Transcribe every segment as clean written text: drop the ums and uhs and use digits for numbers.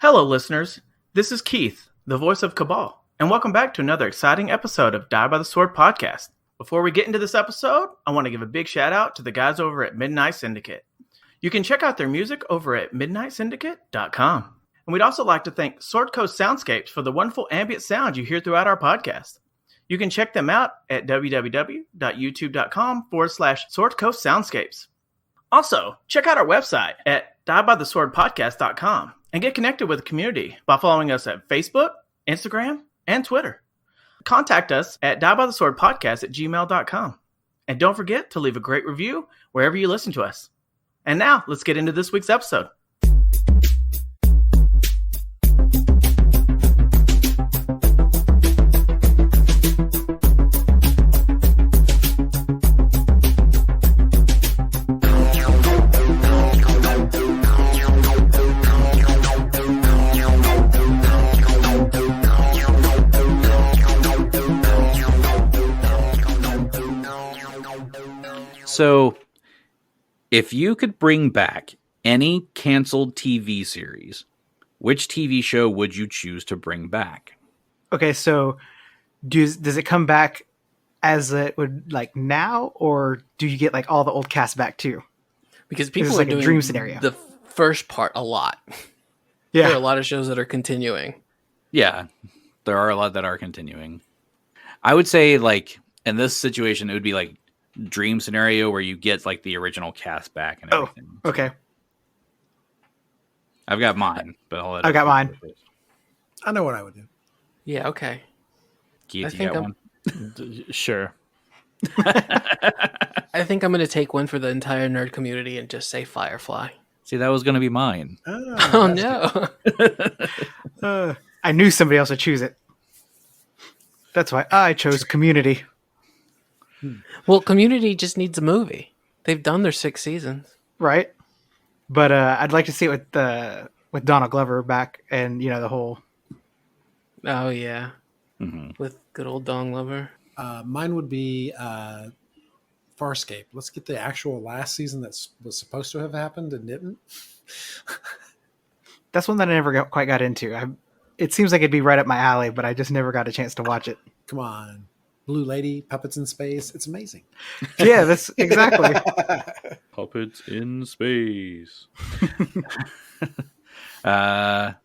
Hello, listeners. This is Keith, the voice of Kabal, and welcome back to another exciting episode of Die by the Sword podcast. Before we get into this episode, I want to give a big shout out to the guys over at Midnight Syndicate. You can check out their music over at midnightsyndicate.com. And we'd also like to thank Sword Coast Soundscapes for the wonderful ambient sound you hear throughout our podcast. You can check them out at www.youtube.com/Sword Coast Soundscapes. Also, check out our website at diebytheswordpodcast.com and get connected with the community by following us at Facebook, Instagram, and Twitter. Contact us at diebytheswordpodcast@gmail.com. And don't forget to leave a great review wherever you listen to us. And now, let's get into this week's episode. So, if you could bring back any canceled TV series, which TV show would you choose to bring back? Okay, so does it come back as it would like now, or do you get like all the old cast back too? Because people This is are like a doing dream scenario. the first part a lot. Yeah. There are a lot of shows that are continuing. Yeah, there are a lot that are continuing. I would say, like, in this situation, it would be like dream scenario where you get like the original cast back and everything. Okay. I've got mine, but I'll let I got mine. I know what I would do. Yeah, okay. Keith, I you think got I'm- one? Sure. I think I'm going to take one for the entire nerd community and just say Firefly. See, that was going to be mine. Oh, no. I knew somebody else would choose it. That's why I chose Community. Well, Community just needs a movie. They've done their 6 seasons. Right? But I'd like to see it with Donald Glover back and, you know, the whole... Oh, yeah. Mm-hmm. With good old Dong Lover. Mine would be Farscape. Let's get the actual last season that was supposed to have happened and didn't. That's one that I never quite got into. It seems like it'd be right up my alley, but I just never got a chance to watch it. Come on. Blue Lady, Puppets in Space. It's amazing. Yeah, that's exactly. Puppets in space. Yeah.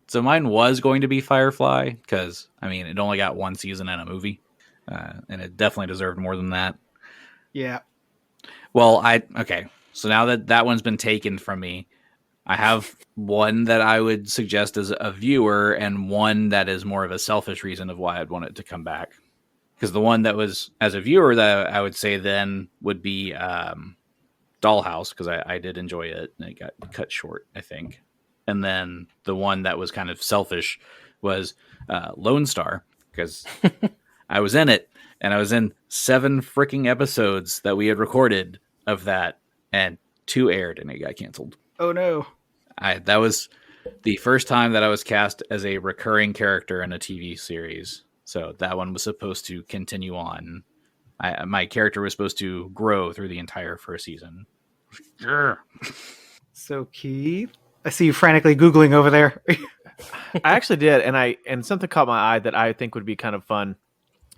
So mine was going to be Firefly because, I mean, it only got 1 season and a movie. And it definitely deserved more than that. Yeah. Well, okay. So now that one's been taken from me, I have one that I would suggest as a viewer and one that is more of a selfish reason of why I'd want it to come back. Because the one that was as a viewer that I would say then would be Dollhouse, because I did enjoy it and it got cut short, I think. And then the one that was kind of selfish was Lone Star, because I was in it and I was in 7 freaking episodes that we had recorded of that, and 2 aired and it got canceled. Oh, no. That was the first time that I was cast as a recurring character in a TV series. So that one was supposed to continue on. My character was supposed to grow through the entire first season. So, Keith, I see you frantically Googling over there. I actually did, and something caught my eye that I think would be kind of fun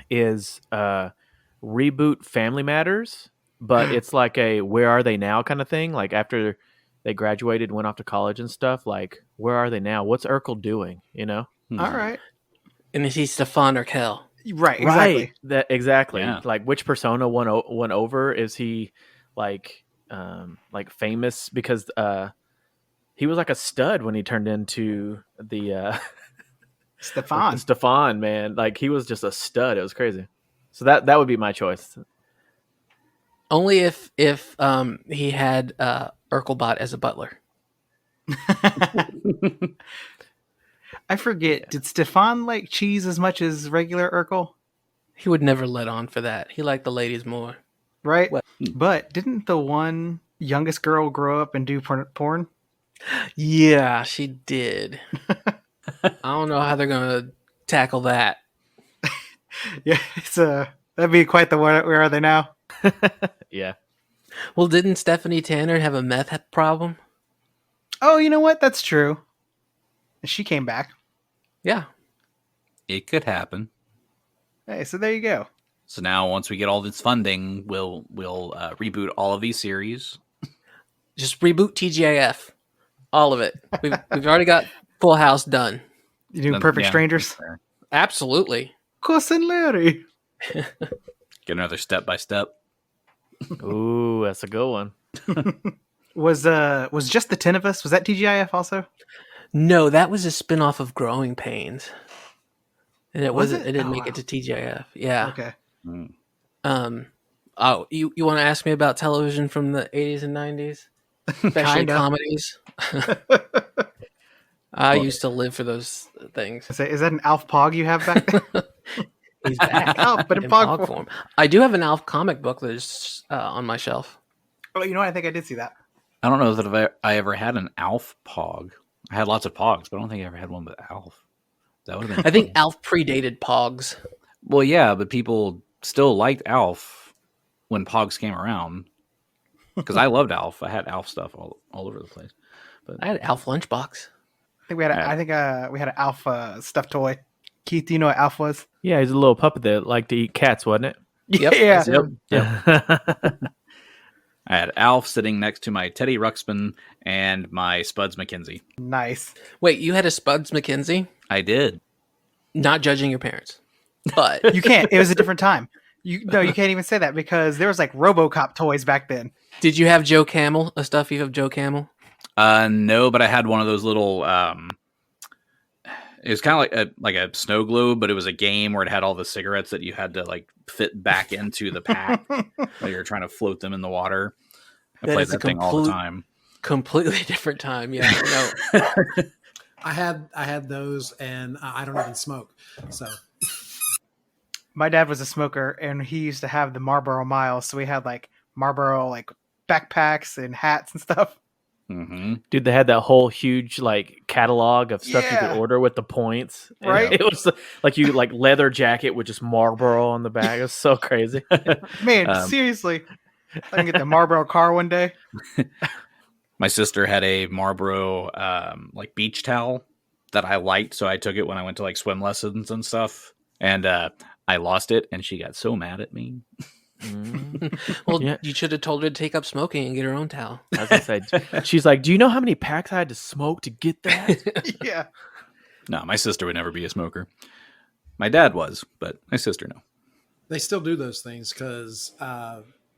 is reboot Family Matters, but it's like a where are they now kind of thing. Like after they graduated, went off to college and stuff, like where are they now? What's Urkel doing? You know? All right. And is he Stefan or Kel? Right, exactly. Right. Exactly. Yeah. Like which persona won over? Is he like famous because he was like a stud when he turned into the Stefan, man. Like he was just a stud. It was crazy. So that would be my choice. Only if he had Urkelbot as a butler. I forget. Did Stefan like cheese as much as regular Urkel? He would never let on for that. He liked the ladies more. Right? Well- But didn't the one youngest girl grow up and do porn? Yeah, she did. I don't know how they're going to tackle that. Yeah, it's that'd be quite the where are they now? Yeah. Well, didn't Stephanie Tanner have a meth problem? Oh, you know what? That's true. And she came back. Yeah. It could happen. Hey, so there you go. So now, once we get all this funding, we'll reboot all of these series. Just reboot TGIF. All of it. We've already got Full House done. You doing Then- Perfect yeah, Strangers? that's fair. Absolutely. Cousin Larry. Get another step by step. Ooh, that's a good one. Was just the 10 of us? Was that TGIF also? No, that was a spin-off of Growing Pains. And it Was wasn't. it? It didn't Oh, make wow. it to TGIF. Yeah. Okay. Oh, you want to ask me about television from the 80s and 90s? Especially Kinda. comedies. I used to live for those things. Is that an Alf Pog you have back there? He's back Alf, but in in Pog Pog form. form. I do have an Alf comic book that's on my shelf. Oh, you know what? I think I did see that. I don't know that I ever had an Alf Pog. I had lots of Pogs, but I don't think I ever had one with Alf. That would have been. I think Alf predated Pogs. Well, yeah, but people still liked Alf when Pogs came around. Because I loved Alf. I had Alf stuff all over the place. I had Alf lunchbox. I think we had we had an Alf stuffed toy. Keith, do you know what Alf was? Yeah, he's a little puppet that liked to eat cats, wasn't it? Yep. Yeah. Yep. I had Alf sitting next to my Teddy Ruxpin and my Spuds McKenzie. Nice. Wait, you had a Spuds McKenzie? I did. Not judging your parents, but You can't. It was a different time. You can't even say that because there was like RoboCop toys back then. did you have Joe Camel? A stuffy of Joe Camel? No, but I had one of those little. It was kind of like a snow globe, but it was a game where it had all the cigarettes that you had to like fit back into the pack while you're trying to float them in the water. I That played is a that thing all the time. Completely different time. Yeah. No. I had those, and I don't even smoke. So My dad was a smoker, and he used to have the Marlboro Miles, so we had like Marlboro like backpacks and hats and stuff. Mm-hmm. Dude, they had that whole huge like catalog of stuff you Yeah. could order with the points. And Right. It was like you like leather jacket with just Marlboro on the back. It was so crazy. Man, seriously, I can get the Marlboro car one day. My sister had a Marlboro like beach towel that I liked, so I took it when I went to like swim lessons and stuff. And I lost it, and she got so mad at me. Well, Yeah. you should have told her to take up smoking and get her own towel. I was gonna say, she's like, "Do you know how many packs I had to smoke to get that?" Yeah. No, my sister would never be a smoker. My dad was, but my sister no. they still do those things because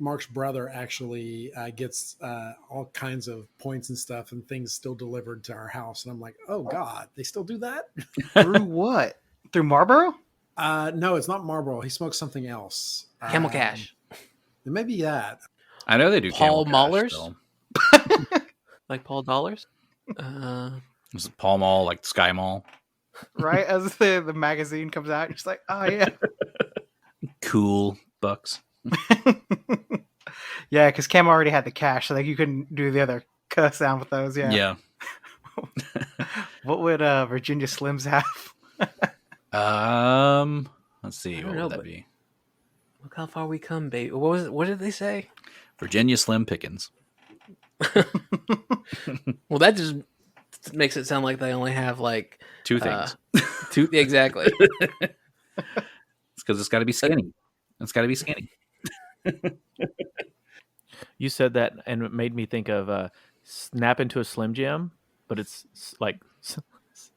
Mark's brother actually gets all kinds of points and stuff and things still delivered to our house. And I'm like, oh God, they still do that? Through what? Through Marlboro? No, it's not Marlboro. He smokes something else. Camel Cash. It may be that. I know they do Paul Camel Cash Mahler's? still. Like Paul Dollars? Is it Paul Mall, like Sky Mall? Right? As the magazine comes out, you're just like, oh, yeah. Cool bucks. Yeah, because Cam already had the cash, so like you couldn't do the other cuss sound with those. Yeah. Yeah. What would Virginia Slims have? Let's see. I What don't know, would that but- be? Look how far we come, baby. What was it? What did they say? Virginia Slim Pickens. Well, that just makes it sound like they only have like Two things. two. Exactly. It's because it's got to be skinny. It's got to be skinny. You said that, and it made me think of snap into a Slim Jim, but it's like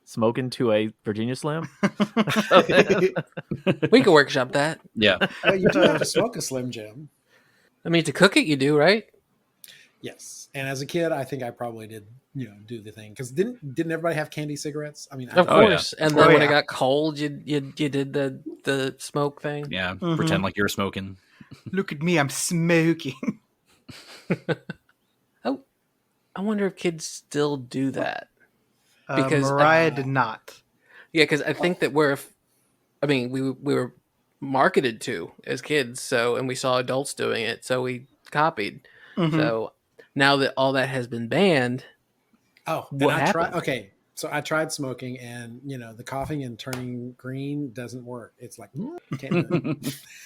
smoke into a Virginia Slim. We could workshop that. Yeah. You do have to smoke a Slim Jim. I mean, to cook it, you do, right? Yes. And as a kid, I think I probably did, do the thing. Because didn't everybody have candy cigarettes? I mean, Of Oh, yeah. course. And then Oh, when yeah. it got cold, you did the smoke thing. Yeah. Mhm. Pretend like you're smoking. Look at me, I'm smoking. I wonder if kids still do that. Because, Mariah did not. Yeah, because I think that we were marketed to as kids, and we saw adults doing it, so we copied. Mhm. So now that all that has been banned, Oh, and What I tried. happened? Okay, so I tried smoking, and the coughing and turning green doesn't work. It's like can't do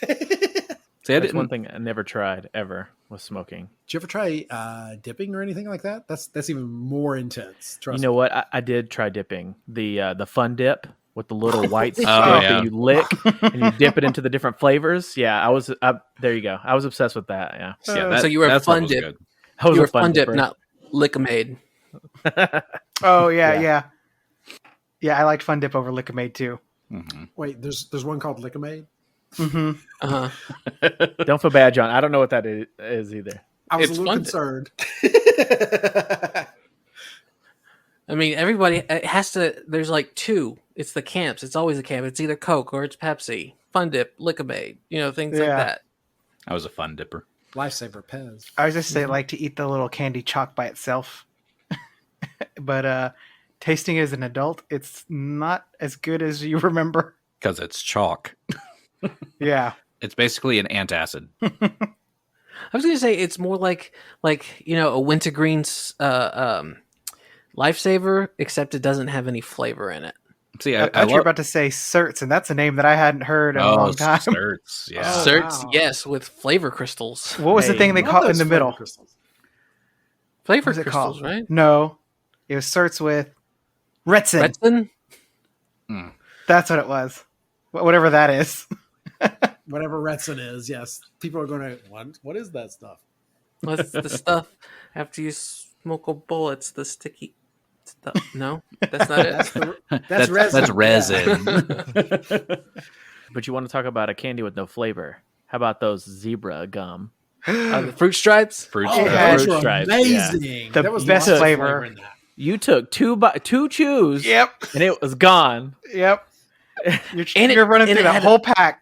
it. See, I That's one didn't. thing I never tried ever was smoking. Did you ever try dipping or anything like that? That's even more intense. Trust You know me. what? I did try dipping the fun dip with the little white Oh, strip yeah. that you lick and you dip it into the different flavors. Yeah, there you go. I was obsessed with that. Yeah, Yeah, So you were a that stuff fun was dip. good. I was You a were fun dip, dipper. not Lickamaid. Oh yeah, Yeah. yeah, yeah. I liked Fun Dip over Lickamaid too. Mm-hmm. Wait, there's one called Lickamaid. Mm-hmm. Uh-huh. Don't feel bad, John. I don't know what that is either. I was It's a little fun. concerned. I mean, everybody it has to. There's like two. It's the camps. It's always a camp. It's either Coke or it's Pepsi. Fun Dip, Lickamaid. Things like Yeah. that. I was a fun dipper. Lifesaver Pez. I was just say like to eat the little candy chalk by itself, but tasting as an adult, it's not as good as you remember. Because it's chalk. Yeah, It's basically an antacid. I was gonna say it's more like a wintergreen's lifesaver, except it doesn't have any flavor in it. See, I I thought you were love about to say Certs, and that's a name that I hadn't heard in a long time. Certs, yeah. Oh, Certs, wow. yes, with flavor crystals. What was the Hey, thing they Love caught in those the flavor middle? crystals. Flavor What was it crystals, called? right? No, it was Certs with Retsin. Retsin? That's what it was. Whatever that is. Whatever Retsin is, yes. People are going to, what is that stuff? What's the stuff after you smoke a bullet? It's the sticky stuff. No, that's not That's it. that's resin. That's resin. But you want to talk about a candy with no flavor? How about those zebra gum? The fruit stripes. Fruit Oh, stripes. yeah. Those Fruit were stripes, amazing. The There was best lots of flavor. in that. You took two chews, Yep. and it was gone. Yep. You're, And you're running and through it that had whole pack.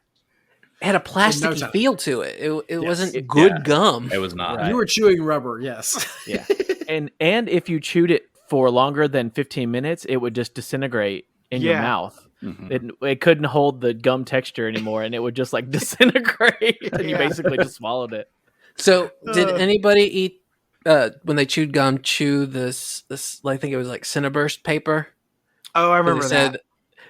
It had a plasticky time. feel to it. It wasn't it- good yeah. gum. It was not. Right. You were chewing rubber, yes. Yeah, and if you chewed it for longer than 15 minutes, it would just disintegrate in your Yeah. mouth. Mhm. It couldn't hold the gum texture anymore, and it would just like disintegrate, and you Yeah. basically just swallowed it. So, did anybody eat when they chewed gum? Chew this? I think it was like Cinnaburst paper. Oh, I Where remember they that. said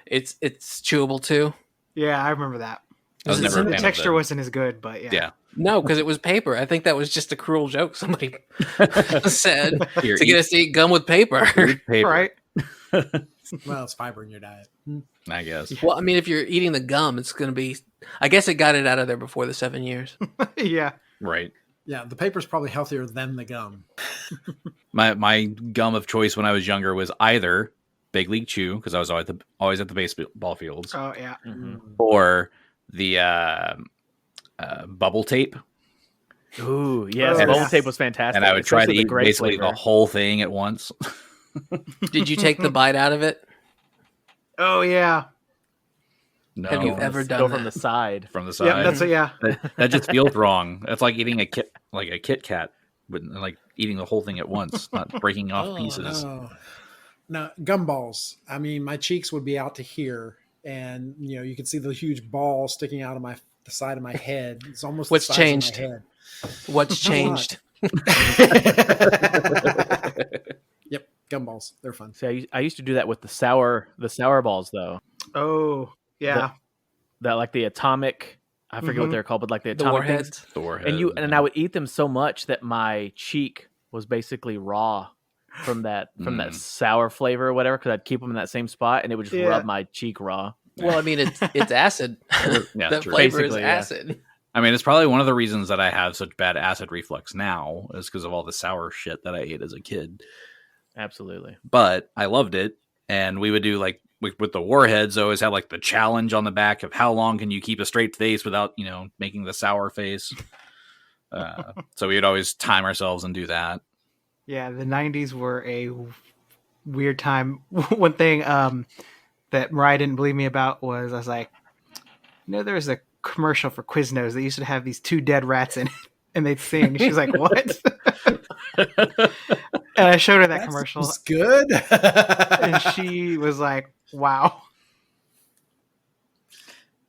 it's chewable too. Yeah, I remember that. I was Is it never a The fan of texture them. wasn't as good, but yeah. Yeah. No, because it was paper. I think that was just a cruel joke somebody said Here, to get us to eat gum with paper. eat paper, Right. Well, it's fiber in your diet. I guess. Well, I mean, if you're eating the gum, it's going to be. I guess it got it out of there before the 7 years. Yeah. Right. Yeah, the paper's probably healthier than the gum. My gum of choice when I was younger was either Big League Chew, because I was always at the baseball fields, Oh, yeah. or the bubble tape. Ooh, yes, Oh, bubble yeah. tape was fantastic. And I would try to especially the eat grape basically flavor. the whole thing at once. Did you take the bite out of it? Oh, yeah. No, Have you From ever the- done go that? from the side? from the side. Yep, that's what, yeah. that just feels wrong. That's like eating a Kit Kat, but like eating the whole thing at once, not breaking off pieces. No, gumballs. I mean, my cheeks would be out to here, and you could see the huge ball sticking out of the side of my head. It's almost What's the size changed? Of my head. What's changed? Yep, gumballs. They're fun. See, I used to do that with the sour balls though. Oh, yeah. That like the atomic. I forget what Mhm. they're called, but like the The atomic things. warheads. The warhead. And I would eat them so much that my cheek was basically raw from that sour flavor or whatever, because I'd keep them in that same spot and it would just Yeah. rub my cheek raw. Well, I mean, it's acid. Yeah, That true. flavor is Basically, yeah. acid. I mean, it's probably one of the reasons that I have such bad acid reflux now is because of all the sour shit that I ate as a kid. Absolutely. But I loved it, and we would do like with the warheads. I always had like the challenge on the back of how long can you keep a straight face without making the sour face. So we would always time ourselves and do that. Yeah, the 90s were a weird time. One thing that Mariah didn't believe me about was I was like, there was a commercial for Quiznos that used to have these two dead rats in it, and they'd sing. She's like, what? And I showed her that commercial, It's good. and she was like, wow.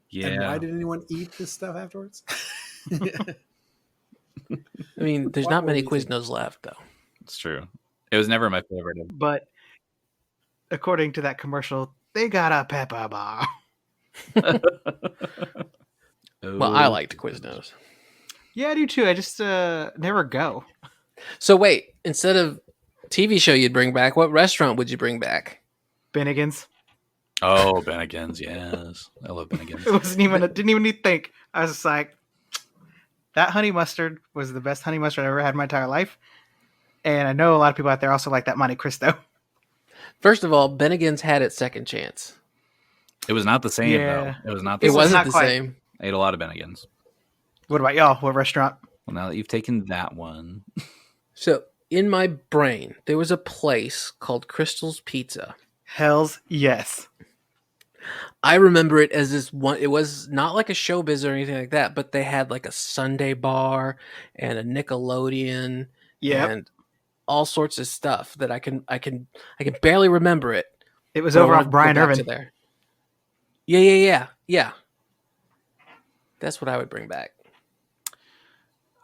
Yeah. And why did anyone eat this stuff afterwards? I mean, there's What not were many you thinking? Quiznos left, though. It's true. It was never my favorite. But according to that commercial, they got a pepper bar. Well, I liked Quiznos. Yeah, I do too. I just never go. So wait, instead of TV show you'd bring back, what restaurant would you bring back? Bennigan's. Oh, Bennigan's, yes. I love Bennigan's. It wasn't even. Didn't even need to think. I was just like, that honey mustard was the best honey mustard I ever had in my entire life. And I know a lot of people out there also like that Monte Cristo. First of all, Bennigan's had its second chance. It was not the same, Yeah. though. It was not the It same. wasn't not the quite. same. I ate a lot of Bennigan's. What about y'all? What restaurant? Well, now that you've taken that one. So in my brain, there was a place called Crystal's Pizza. Hell's yes. I remember it as this one. It was not like a Showbiz or anything like that, but they had like a Sunday bar and a Nickelodeon Yeah. and all sorts of stuff that I can barely remember it. It was but I over wanna off go Brian back to Irvin. there. Yeah. That's what I would bring back.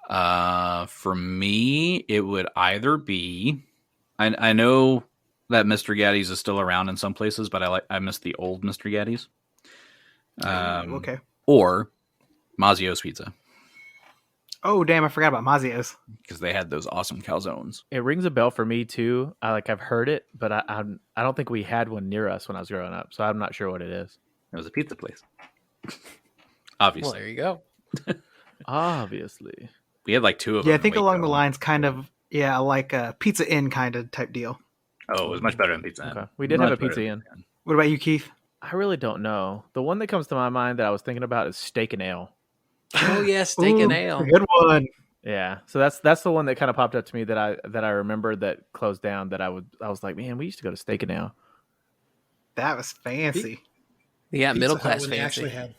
For me, it would either be. I know that Mr. Gaddy's is still around in some places, but I miss the old Mr. Gaddy's. Okay. Or Mazio's Pizza, Oh damn! I forgot about Mazio's. because they had those awesome calzones. It rings a bell for me too. I've heard it, but I don't think we had one near us when I was growing up, so I'm not sure what it is. It was a pizza place. Well, Obviously, there you go. Obviously. we had like two of them. Yeah, I in think along the Waco. lines, kind of, like a Pizza Inn kind of type deal. Oh, it was much better than Pizza Inn. Okay. We did Much have a better Pizza than Inn. Inn. What about you, Keith? I really don't know. The one that comes to my mind that I was thinking about is Steak and Ale. Oh yeah, steak and Ooh, ale. Good one. Yeah, so that's the one that kind of popped up to me that I remember that closed down. That I was like, man, we used to go to Steak and Ale. That was fancy. Yeah, Pizza middle Hut class when they fancy. actually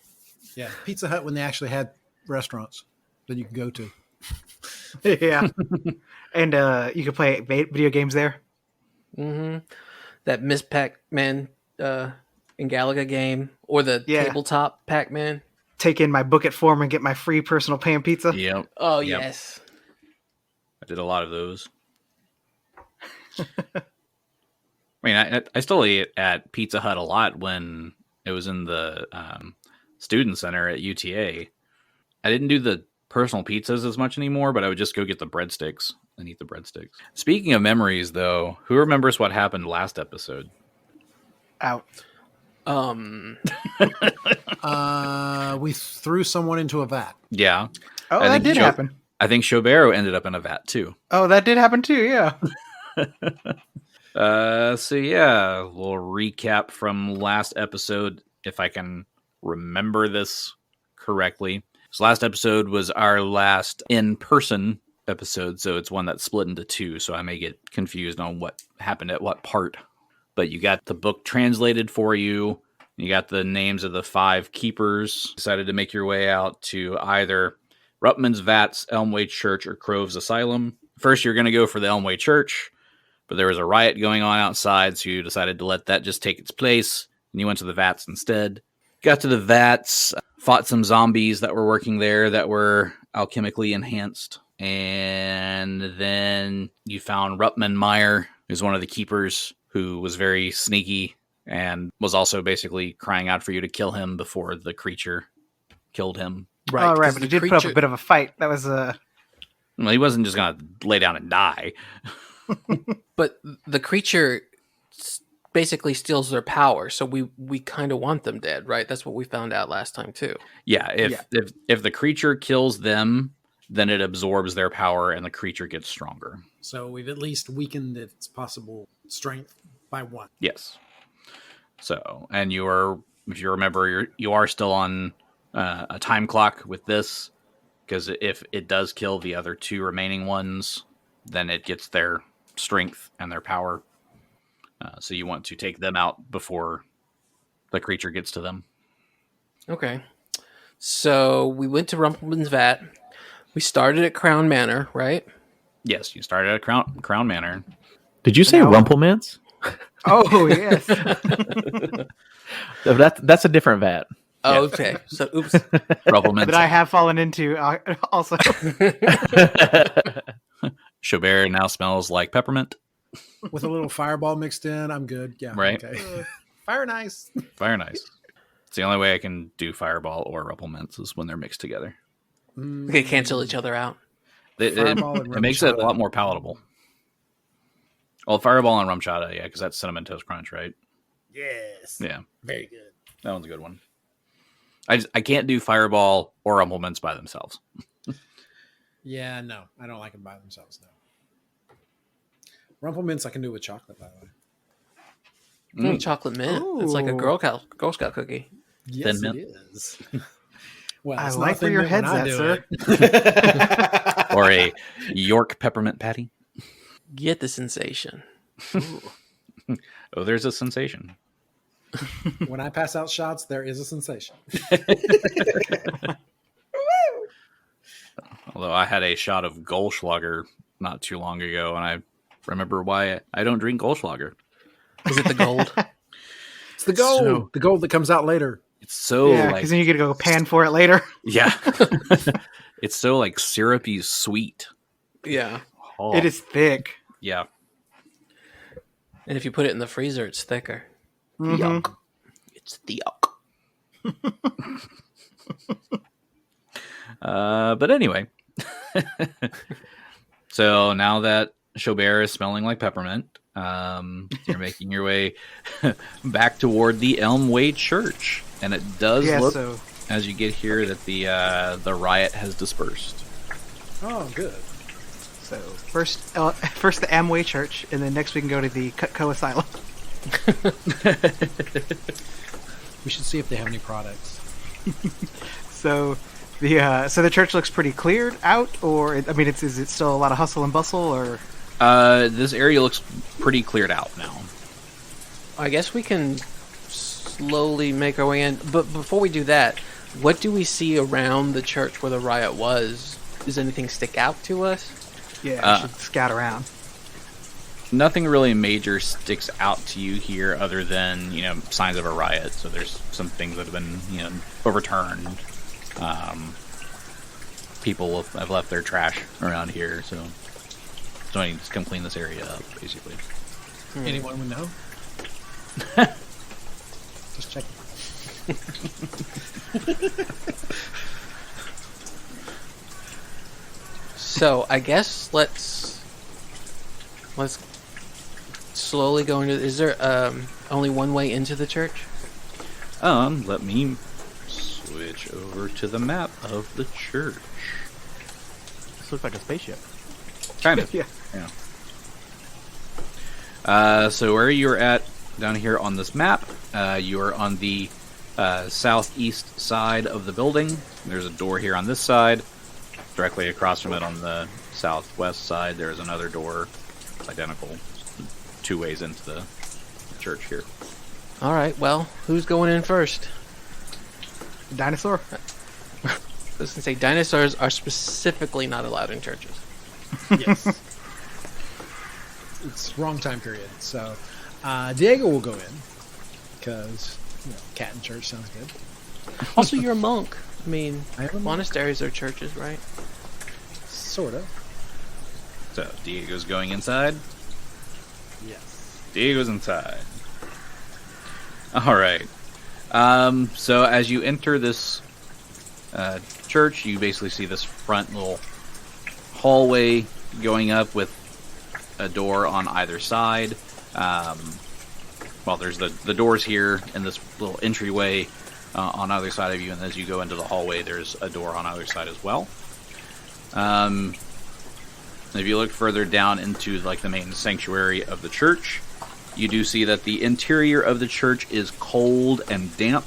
had, Pizza Hut when they actually had restaurants that you could go to. Yeah. And you could play video games there. Mm-hmm. That Miss Pac-Man in Galaga game, or the Yeah. tabletop Pac-Man. Take in my book at form and get my free personal pan pizza. Yep. Oh Yep. yes. I did a lot of those. I mean, I still ate at Pizza Hut a lot when it was in the student center at UTA. I didn't do the personal pizzas as much anymore, but I would just go get the breadsticks and eat the breadsticks. Speaking of memories, though, who remembers what happened last episode? Out. We threw someone into a vat. Yeah. Oh, I that think did happen. I think Xo'bere ended up in a vat, too. Oh, that did happen too, yeah. So yeah, a little recap from last episode, if I can remember this correctly. So last episode was our last in-person episode, so it's one that's split into two, so I may get confused on what happened at what part. But you got the book translated for you. You got the names of the 5 keepers. Decided to make your way out to either Rupman's Vats, Elmway Church, or Crove's Asylum. First, you're going to go for the Elmway Church, but there was a riot going on outside, so you decided to let that just take its place, and you went to the Vats instead. Got to the Vats, fought some zombies that were working there that were alchemically enhanced, and then you found Rupman Meyer, who's one of the keepers, who was very sneaky and was also basically crying out for you to kill him before the creature killed him. Right. Oh, right, 'cause but the he did put up a creature- bit of a fight. That was Well, he wasn't just going to lay down and die. But the creature basically steals their power, so we kind of want them dead, right? That's what we found out last time too. Yeah, if the creature kills them, then it absorbs their power and the creature gets stronger. So we've at least weakened its possible strength by 1. Yes. So, and you are, if you remember, you are still on a time clock with this, because if it does kill the other 2 remaining ones, then it gets their strength and their power. So you want to take them out before the creature gets to them. Okay. So we went to Rumpelman's Vat. We started at Crown Manor, right? Yes, you started at Crown Manor. Did you say No. Rumpelmans? Oh yes. That's a different vat. Oh, okay. So oops. Rumpelmans. That I have fallen into also. Xo'bere now smells like peppermint. With a little fireball mixed in, I'm good. Yeah. Right. Okay. Fire nice. Very nice. It's the only way I can do Fireball or Rumpelmints is when they're mixed together. They cancel each other out. Fireball and It makes it a Rum lot more palatable. Well, Fireball and Rum Chata, yeah, because that's Cinnamon Toast Crunch, right? Yes. Yeah. Very good. That one's a good one. I can't do Fireball or Rumple Mints by themselves. Yeah, no. I don't like them by themselves, no. Rumple Mints I can do with chocolate, by the way. Chocolate mint. It's like a Girl Scout cookie. Yes, Mint. it is. Well, I it's like not where Thin your Mint when head's I at, do sir. it. Or a York Peppermint Patty. Get the sensation. Oh, there's a sensation. When I pass out shots, there is a sensation. Although I had a shot of Goldschlager not too long ago, and I remember why I don't drink Goldschlager. Is it the gold? It's the gold. So- The gold that comes out later. It's so Yeah, like because then you get to go pan for it later. yeah, it's so like syrupy sweet. Yeah. Oh, It is thick. yeah. And if you put it in the freezer, it's thicker. Mhm. Yuck. It's the yuck. But anyway, so now that Xo'bere is smelling like peppermint, you're making your way back toward the Elmway Church, and it does Yeah, look so as you get here that the riot has dispersed. Oh, good. first the Amway Church, and then next we can go to the Cutco Asylum. We should see if they have any products. So the church looks pretty cleared out, or is it still a lot of hustle and bustle, or This area looks pretty cleared out now. I guess we can slowly make our way in. But before we do that, what do we see around the church where the riot was? Does anything stick out to us? we should scout around. Nothing really major sticks out to you here other than, signs of a riot. So there's some things that have been, overturned. People have left their trash around here, so somebody just come clean this area up, basically. Anyone would know? Just checking. So I guess let's slowly go into. Is there only one way into the church? Let me switch over to the map of the church. This looks like a spaceship. Kind of. Yeah. So where you're at down here on this map, you are on the southeast side of the building. There's a door here on this side. Directly across from it on the southwest side, there's another door. It's identical. 2 ways into the church here. All right. Well, who's going in first? Dinosaur. I was gonna say dinosaurs are specifically not allowed in churches. Yes. It's wrong time period. So Diego will go in because cat in church sounds good. Also, you're a monk. I mean, I am a monk. monasteries are churches, right? Sort of. So Diego's going inside. Yes. Diego's inside. All right. So as you enter this church, you basically see this front little hallway going up with a door on either side. Well, there's the doors here and this little entryway on either side of you, and as you go into the hallway, there's a door on either side as well. If you look further down into the main sanctuary of the church, you do see that the interior of the church is cold and damp.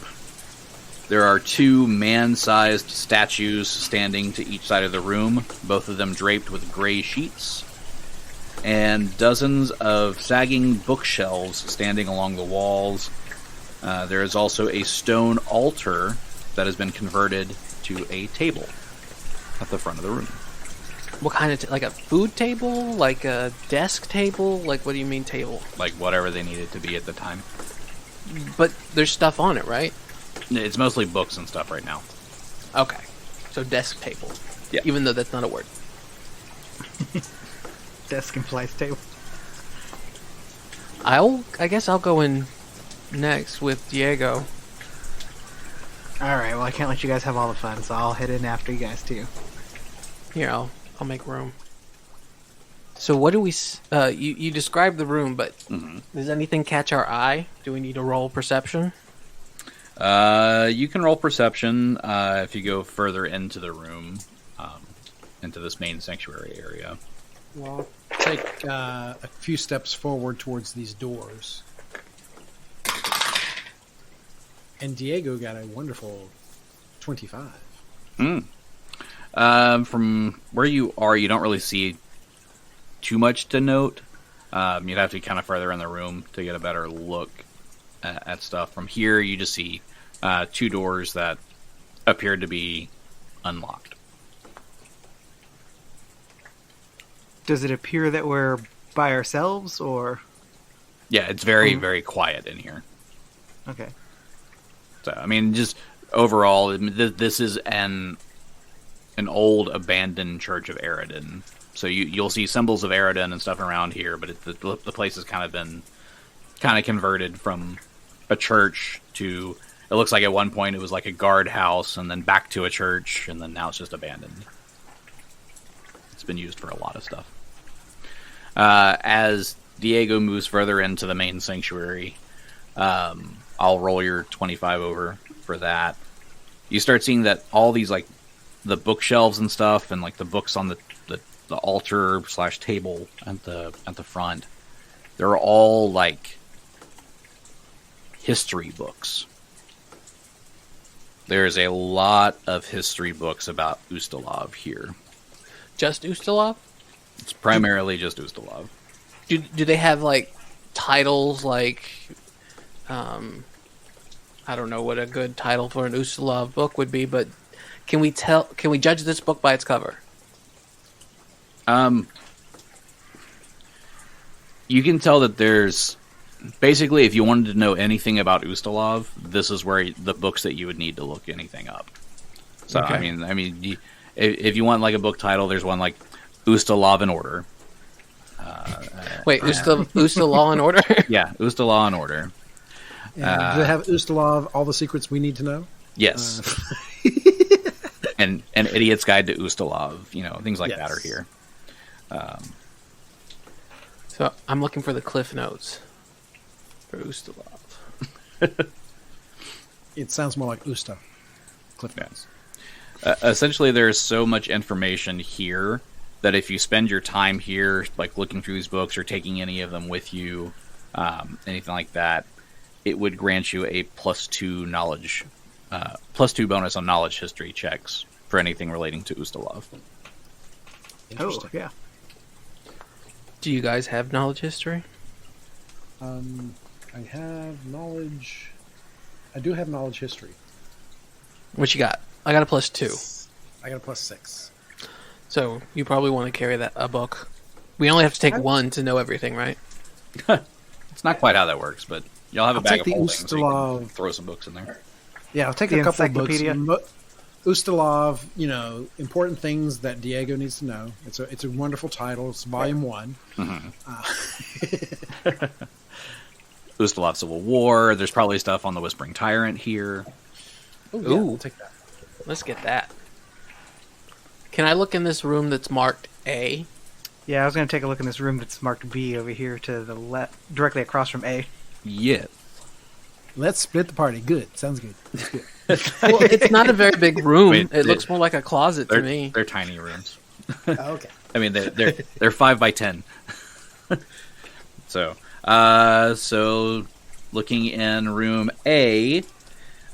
There are 2 man-sized statues standing to each side of the room, both of them draped with gray sheets, and dozens of sagging bookshelves standing along the walls. There is also a stone altar that has been converted to a table at the front of the room. What kind of like a food table, like a desk table? Like, what do you mean table? Like whatever they needed to be at the time. But there's stuff on it, right? It's mostly books and stuff right now. Okay, so desk table. Yeah. Even though that's not a word. Desk implies table. I guess I'll go in next with Diego. All right. Well, I can't let you guys have all the fun, so I'll head in after you guys too. Here, I'll make room. So what do we... you described the room, but does anything catch our eye? Do we need to roll perception? You can roll perception if you go further into the room, into this main sanctuary area. Well, take a few steps forward towards these doors. And Diego got a wonderful 25. From where you are, you don't really see too much to note. You'd have to be kind of further in the room to get a better look at stuff. From here, you just see 2 doors that appeared to be unlocked. Does it appear that we're by ourselves, or? Yeah, it's very, very quiet in here. Okay. So, I mean, just overall, this is an old abandoned church of Eridan. So you'll see symbols of Eridan and stuff around here, but the place has kind of converted from a church to... It looks like at one point it was like a guardhouse, and then back to a church, and then now it's just abandoned. It's been used for a lot of stuff. As Diego moves further into the main sanctuary, I'll roll your 25 over for that. You start seeing that all these, like, the bookshelves and stuff, and like the books on the altar / table at the front, they're all like history books. There's a lot of history books about Ustalav here. Just Ustalav? It's primarily just Ustalav. Do they have like titles like I don't know what a good title for an Ustalav book would be, but can we judge this book by its cover? You can tell that there's basically, if you wanted to know anything about Ustalav, this is where the books that you would need to look anything up. So okay. I mean, if you want like a book title, there's one like Ustalav in Order. Wait, Usta Law and Order? Yeah, Usta Law and Order. Do they have Ustalav, all the secrets we need to know? Yes. And an Idiot's Guide to Ustalav, things like that are here. So I'm looking for the Cliff Notes for Ustalav. It sounds more like Usta. Cliff Notes. Essentially, there's so much information here that if you spend your time here, like looking through these books or taking any of them with you, anything like that, it would grant you a +2 knowledge, +2 bonus on knowledge history checks for anything relating to Ustalav. Oh, yeah. Do you guys have knowledge history? I have knowledge. I do have knowledge history. What you got? I got a +2. I got a +6. So you probably want to carry a book. We only have to take one to know everything, right? It's not quite how that works, but y'all have a bag of holding, so you can Ustalav. throw some books in there. Yeah, I'll take a couple of books. Ustalav, important things that Diego needs to know. It's a wonderful title. It's volume 1. Mm-hmm. Ustalav Civil War. There's probably stuff on the Whispering Tyrant here. Ooh. I'll take that. Let's get that. Can I look in this room that's marked A? Yeah, I was going to take a look in this room that's marked B over here to the left, directly across from A. Yes. Let's split the party. Good. Sounds good. That's good. Well, it's not a very big room. It looks more like a closet to me. They're tiny rooms. Okay. I mean, they're 5 by 10. So looking in room A,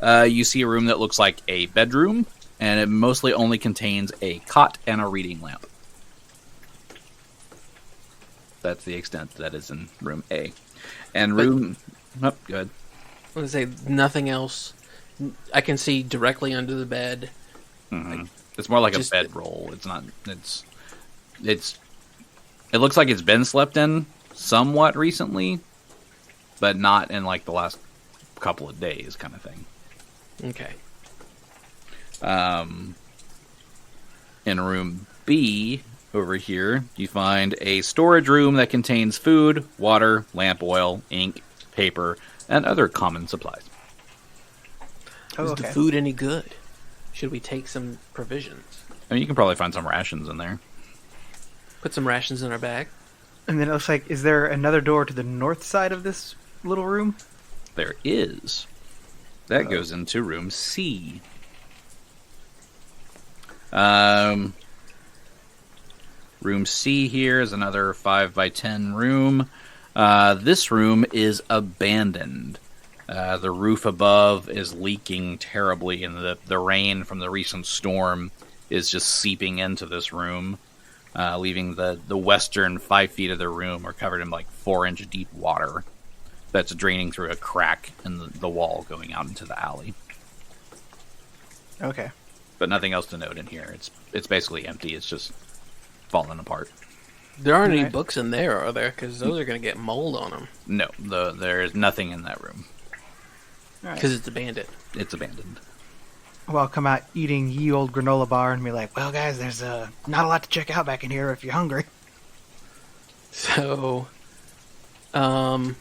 you see a room that looks like a bedroom, and it mostly only contains a cot and a reading lamp. That's the extent that is in room A. And room... good. I was going to say, nothing else. I can see directly under the bed. Mm-hmm. It's more like a bedroll. It's not... It looks like it's been slept in somewhat recently, but not in like the last couple of days kind of thing. Okay. In room B, over here, you find a storage room that contains food, water, lamp oil, ink, paper, and other common supplies. Oh, Is okay. the food any good? Should we take some provisions? I mean, you can probably find some rations in there. Put some rations in our bag. And then it looks like, is there another door to the north side of this little room? There is. That goes into room C. Room C here is another 5x10 room. This room is abandoned. The roof above is leaking terribly, and the rain from the recent storm is just seeping into this room, leaving the western 5 feet of the room are covered in like 4-inch deep water that's draining through a crack in the wall going out into the alley. Okay. But nothing else to note in here. It's basically empty. It's just falling apart. There aren't any Right. books in there, are there? Because those are going to get mold on them. No, there's nothing in that room. All right. Because it's abandoned. It's abandoned. Well, I'll come out eating ye old granola bar and be like, well, guys, there's not a lot to check out back in here if you're hungry. So, I'm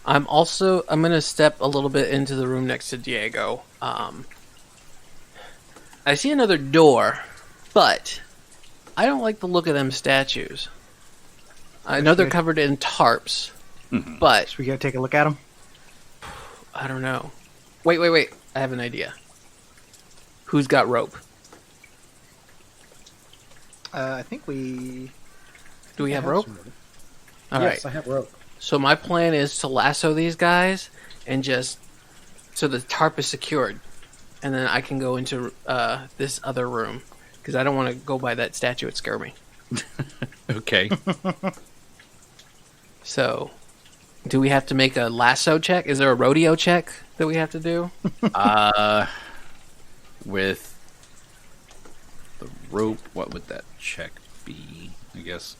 going to step a little bit into the room next to Diego. I see another door, but I don't like the look of them statues. I know they're covered in tarps, but So we gotta take a look at them. I don't know. Wait. I have an idea. Who's got rope? I think we... Do we have I rope? some rope. All Yes, right. I have rope. So my plan is to lasso these guys and just so the tarp is secured, and then I can go into this other room because I don't want to go by that statue. It scared me. Okay. So, do we have to make a lasso check? Is there a rodeo check that we have to do? With the rope, what would that check be? I guess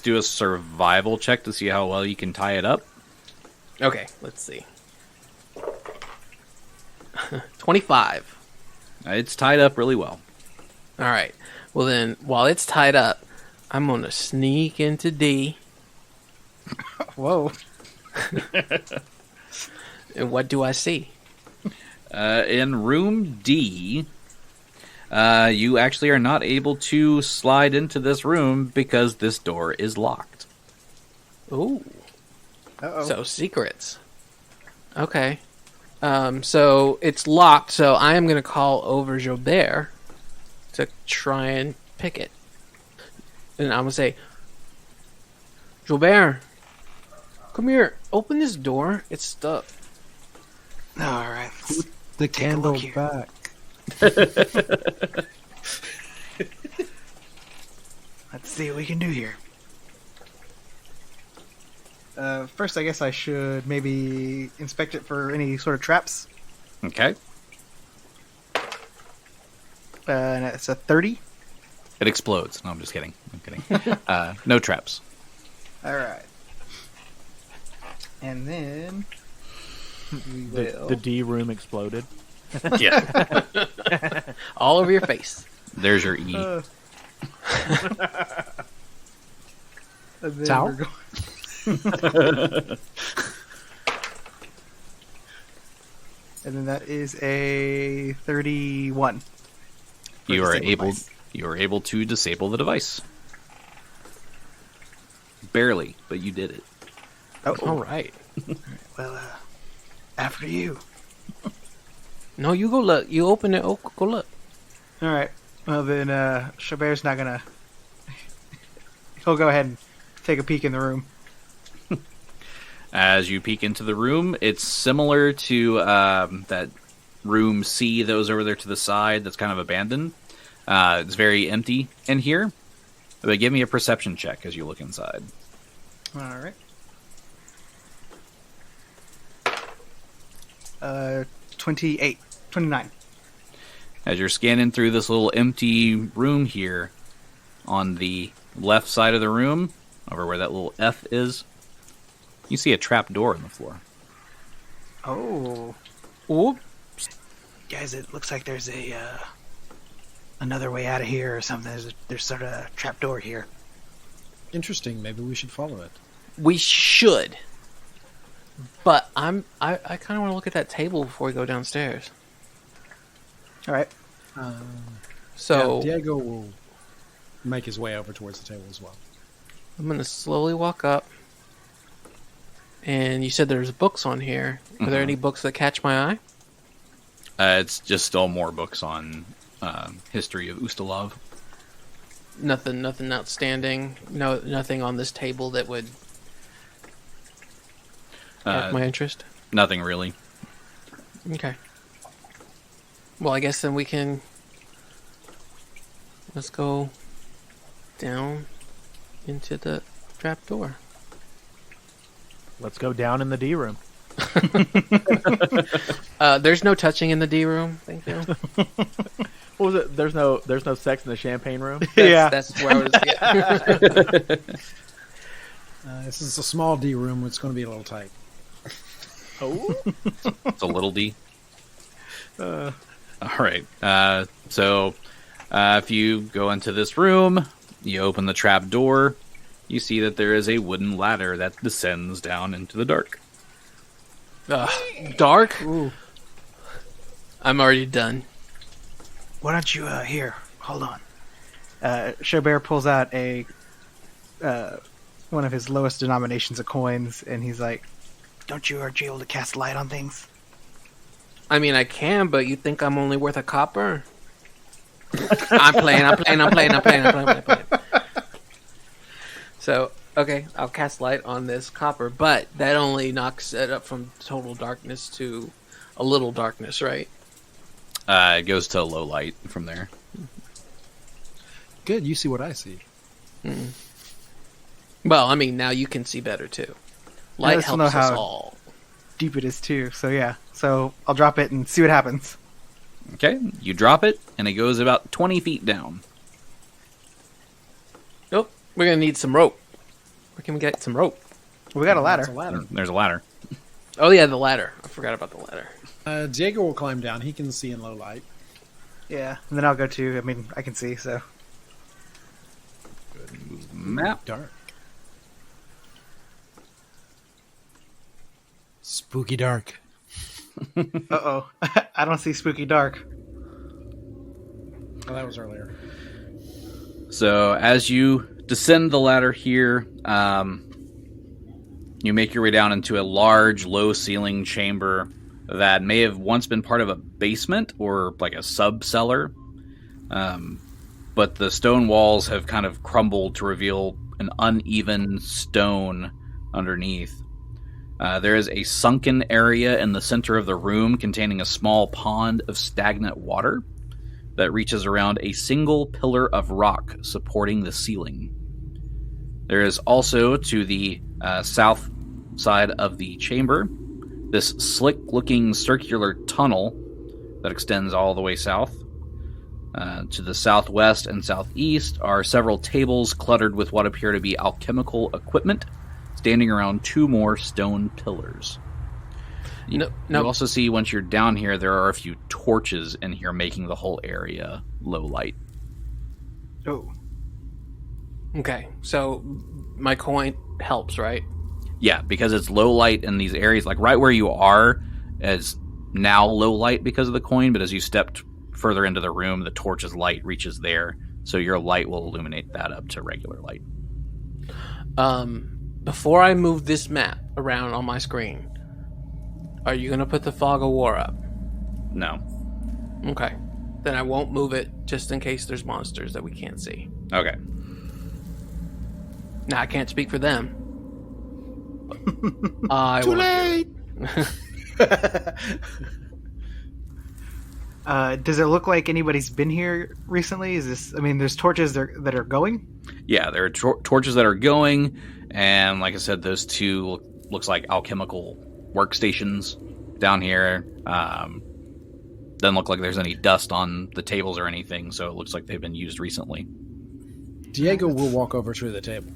do a survival check to see how well you can tie it up. Okay, let's see. 25. It's tied up really well. All right. Well then, while it's tied up, I'm gonna sneak into D. Whoa. And what do I see? In room D, you actually are not able to slide into this room because this door is locked. Ooh. Uh-oh. So secrets. Okay. So it's locked. So I am gonna call over Xo'bere to try and pick it, and I'm gonna say, Xo'bere, come here. Open this door. It's stuck. All right. The Take a look here. back. Let's see what we can do here. First, I guess I should maybe inspect it for any sort of traps. Okay. And it's a 30. It explodes. No, I'm just kidding. I'm kidding. No traps. All right. And then we will. The D room exploded. Yeah. All over your face. There's your E. And then Towel? we're going- And then that is a 31. for You are disable able. device. You are able to disable the device. Barely, but you did it. Oh, All right. well, after you. No, you go look. You open it. Oh, go look. All right. Well, then Xo'bere's not gonna. He'll go ahead and take a peek in the room. As you peek into the room, it's similar to that room C that was over there to the side that's kind of abandoned. It's very empty in here. But give me a perception check as you look inside. All right. 28, 29. As you're scanning through this little empty room here, on the left side of the room, over where that little F is, you see a trap door in the floor. Oh, Whoop. guys! It looks like there's a another way out of here or something. There's sort of a trap door here. Interesting. Maybe we should follow it. We should. But I kind of want to look at that table before we go downstairs. All right. So Diego will make his way over towards the table as well. I'm going to slowly walk up. And you said there's books on here. Are there any books that catch my eye? It's just still more books on history of Ustalov. Nothing outstanding. No, nothing on this table that would spark my interest. Nothing really. Okay. Well, I guess then let's go down into the trapdoor. Let's go down in the D room. There's no touching in the D room. Thank you. What was it? There's no sex in the champagne room. That's where I was. Yeah. This is a small D room. It's going to be a little tight. Oh, It's a little D. All right. So if you go into this room, you open the trap door. You see that there is a wooden ladder that descends down into the dark. Dark? Ooh. I'm already done. Why don't you here? Hold on. Xo'bere pulls out a one of his lowest denominations of coins, and he's like, "Don't you are able to cast light on things?" I mean, I can, but you think I'm only worth a copper? I'm playing. So, okay, I'll cast light on this copper, but that only knocks it up from total darkness to a little darkness, right? It goes to low light from there. Good, you see what I see. Mm. Well, I mean, now you can see better, too. Light helps us all. Deep it is, too, so yeah. So, I'll drop it and see what happens. Okay, you drop it, and it goes about 20 feet down. Nope, we're going to need some rope. Where can we get some rope? We got a ladder. There's a ladder. Oh, yeah, the ladder. I forgot about the ladder. Diego will climb down. He can see in low light. Yeah, and then I'll go to, I can see, so. Map. Dark. Spooky dark. Uh-oh. I don't see spooky dark. Oh, that was earlier. So as you descend the ladder here, you make your way down into a large, low-ceiling chamber that may have once been part of a basement or like a sub-cellar. But the stone walls have kind of crumbled to reveal an uneven stone underneath. There is a sunken area in the center of the room containing a small pond of stagnant water that reaches around a single pillar of rock supporting the ceiling. There is also, to the south side of the chamber, this slick-looking circular tunnel that extends all the way south. To the southwest and southeast are several tables cluttered with what appear to be alchemical equipment, standing around two more stone pillars. You also see, once you're down here, there are a few torches in here, making the whole area low light. Oh. Okay, so my coin helps, right? Yeah, because it's low light in these areas, like right where you are is now low light because of the coin, but as you stepped further into the room, the torch's light reaches there, so your light will illuminate that up to regular light. Before I move this map around on my screen, are you going to put the Fog of War up? No. Okay. Then I won't move it just in case there's monsters that we can't see. Okay. Now, I can't speak for them. Too late! Does it look like anybody's been here recently? Is this? I mean, there's torches that are going. Yeah, there are torches that are going, and like I said, those two looks like alchemical workstations down here. Doesn't look like there's any dust on the tables or anything, so it looks like they've been used recently. Diego will walk over to the table.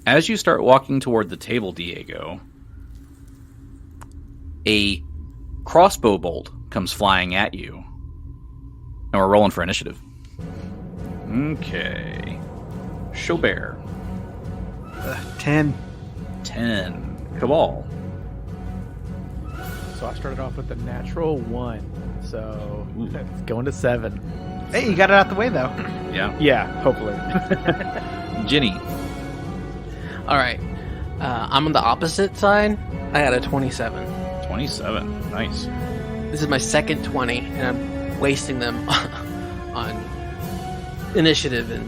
As you start walking toward the table, Diego, a crossbow bolt comes flying at you. And we're rolling for initiative. Okay. Xo'bere. 10. 10. Kabal. So I started off with a natural 1. So it's going to 7. Hey, you got it out the way though. Yeah. Yeah, hopefully. Jenny. All right. I'm on the opposite side. I had a 27. 27. Nice. This is my second 20, and I'm wasting them on initiative and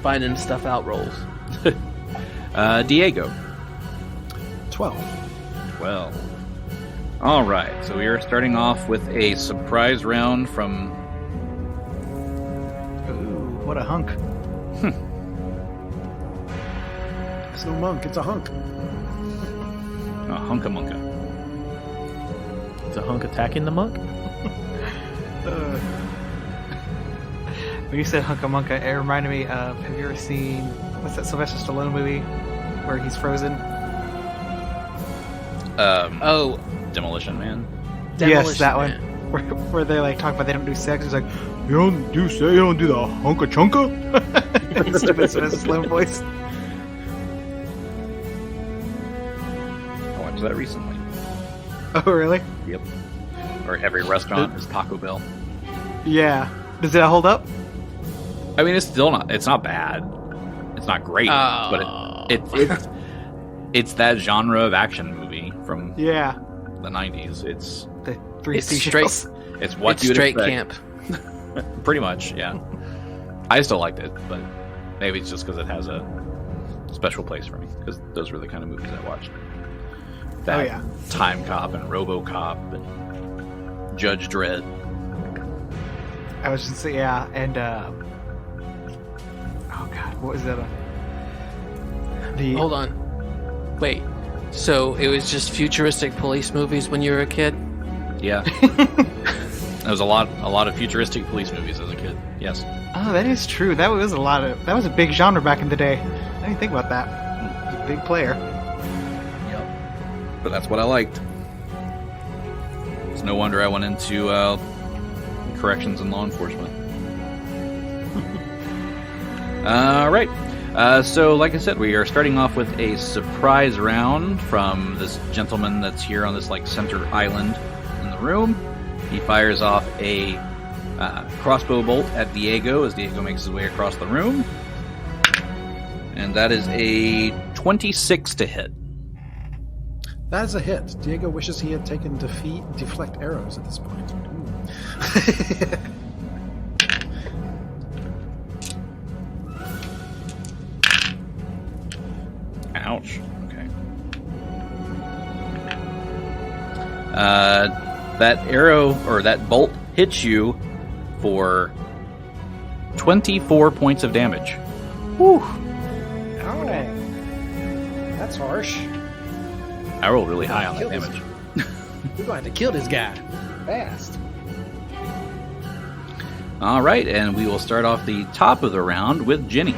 finding stuff out rolls. Diego. 12. 12. All right. So we are starting off with a surprise round from... Ooh, what a hunk. It's no monk, it's a hunk. Hunkamunka. Is a hunk attacking the monk? When you said Hunkamunka, it reminded me of, have you ever seen, what's that Sylvester Stallone movie where he's frozen? Demolition Man. Yes, that Man. one. Where they like talk about they don't do sex. It's like, you don't do the hunka chunka? Stupid Sylvester Stallone voice. I watched that recently. Oh, really? Yep. Or every restaurant is Taco Bell. Yeah. Does it hold up? I mean, it's not bad. It's not great, but it's that genre of action movie from Yeah. the 90s. It's The three It's seashells. it's what It's you'd straight expect. camp. Pretty much, yeah. I still liked it, but maybe it's just because it has a special place for me, because those were the kind of movies I watched. That Oh, yeah. Time Cop and RoboCop and Judge Dredd. I was just saying, yeah, and oh god, what was that? Hold on. Wait. So it was just futuristic police movies when you were a kid? Yeah. There was a lot of futuristic police movies as a kid. Yes. Oh, that is true. That was a big genre back in the day. I didn't think about that. It was a big player. Yep. But that's what I liked. It's no wonder I went into corrections and law enforcement. All right. So, like I said, we are starting off with a surprise round from this gentleman that's here on this center island in the room. He fires off a crossbow bolt at Diego as Diego makes his way across the room, and that is a 26 to hit. That is a hit. Diego wishes he had taken deflect arrows at this point. Ouch. Okay. That arrow or that bolt hits you for 24 points of damage. Oh, that's harsh. I rolled really high on that Kill this damage. We're going to kill this guy fast. All right, and we will start off the top of the round with Genny.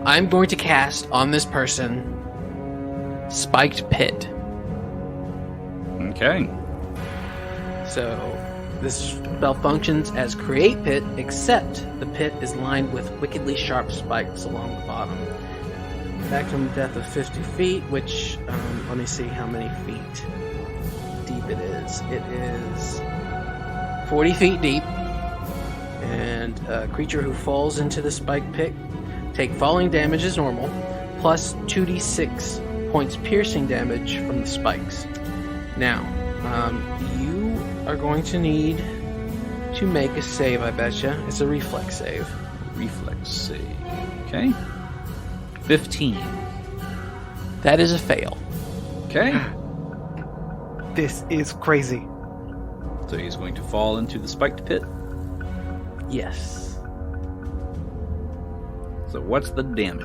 I'm going to cast on this person Spiked Pit. Okay. So this spell functions as Create Pit, except the pit is lined with wickedly sharp spikes along the bottom. Maximum depth of 50 feet, which, let me see how many feet deep it is. It is 40 feet deep, and a creature who falls into the spike pit take falling damage as normal, plus 2d6 points piercing damage from the spikes. Now, you are going to need to make a save, I betcha. It's a reflex save. Reflex save. Okay. 15. That is a fail. Okay. This is crazy. So he's going to fall into the spiked pit. Yes. So what's the damage?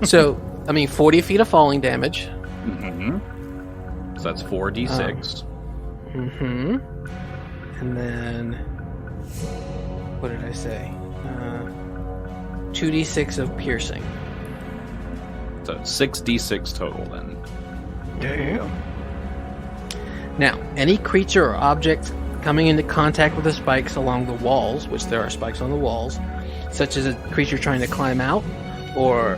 So, 40 feet of falling damage. Mm-hmm. So that's 4d6. Mm-hmm. And then, what did I say? 2d6 of piercing. So 6d6 total then. Damn. Now, any creature or object coming into contact with the spikes along the walls, which there are spikes on the walls, such as a creature trying to climb out, or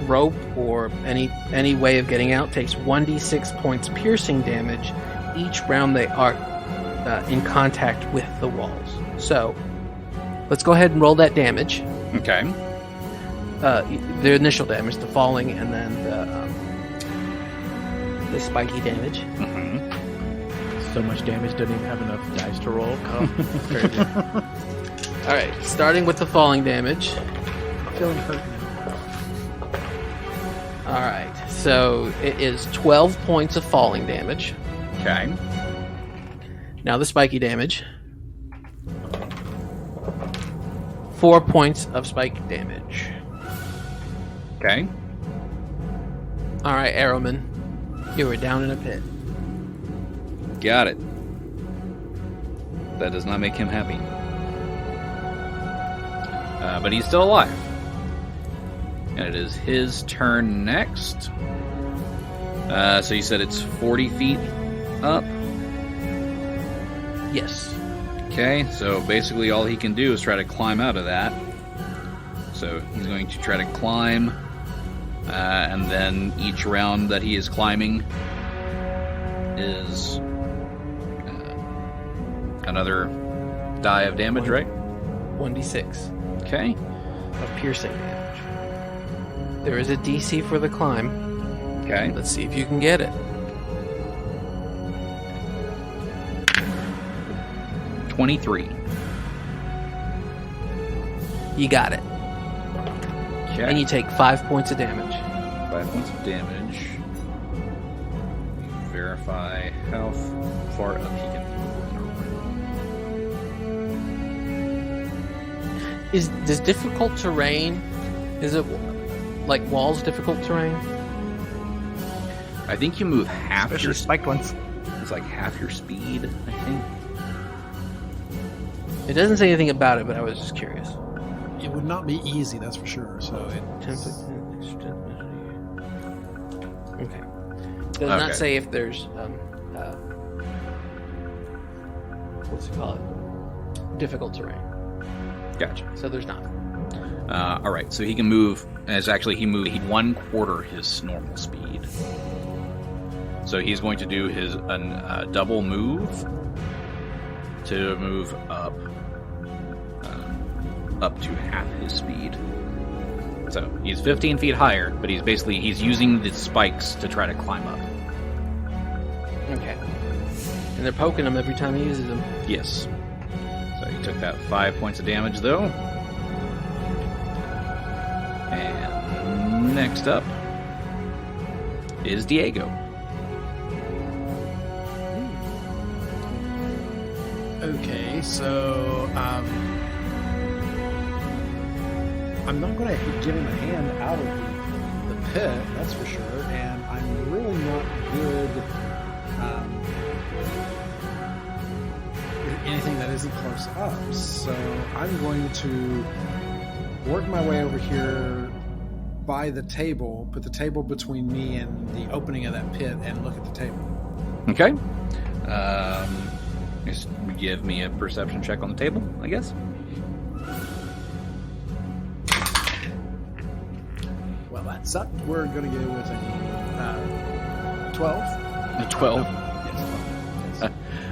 rope or any way of getting out takes 1d6 points piercing damage each round they are in contact with the walls. So, let's go ahead and roll that damage. Okay. The initial damage, the falling, and then the spiky damage. Mm-hmm. So much damage, doesn't even have enough dice to roll. Very good. All right, starting with the falling damage. I'm feeling hurt now. All right, so it is 12 points of falling damage. Okay. Now the spiky damage. 4 points of spike damage. Okay. All right, Arrowman, you were down in a pit. Got it. That does not make him happy. But he's still alive. And it is his turn next. So you said it's 40 feet up? Yes. Okay, so basically all he can do is try to climb out of that. So he's going to try to climb, and then each round that he is climbing is another die of damage, right? 1d6 Okay. of piercing damage. There is a DC for the climb. Okay. Let's see if you can get it. 23. You got it. Okay. And you take 5 points of damage. 5 points of damage. Verify how far up he can Does difficult terrain, is it like walls difficult terrain? I think you move half Especially your spiked ones. It's like half your speed, I think. It doesn't say anything about it, but I was just curious. It would not be easy, that's for sure. So it. Okay. Does not Okay. say if there's what's it called? Difficult terrain. Gotcha. So there's not. All right, so he can move. As actually, he moved 1/4 his normal speed. So he's going to do his double move to move up to half his speed. So he's 15 feet higher, but he's using the spikes to try to climb up. Okay. And they're poking him every time he uses them. Yes. So he took that 5 points of damage, though. And next up is Diego. Okay, so I'm not going to give him a hand out of the pit, that's for sure, and I'm really not good with anything that isn't close up. So I'm going to work my way over here by the table, put the table between me and the opening of that pit, and look at the table. Okay. Just give me a perception check on the table, I guess. Well, that sucked. We're going to go with a 12. A 12. Yes,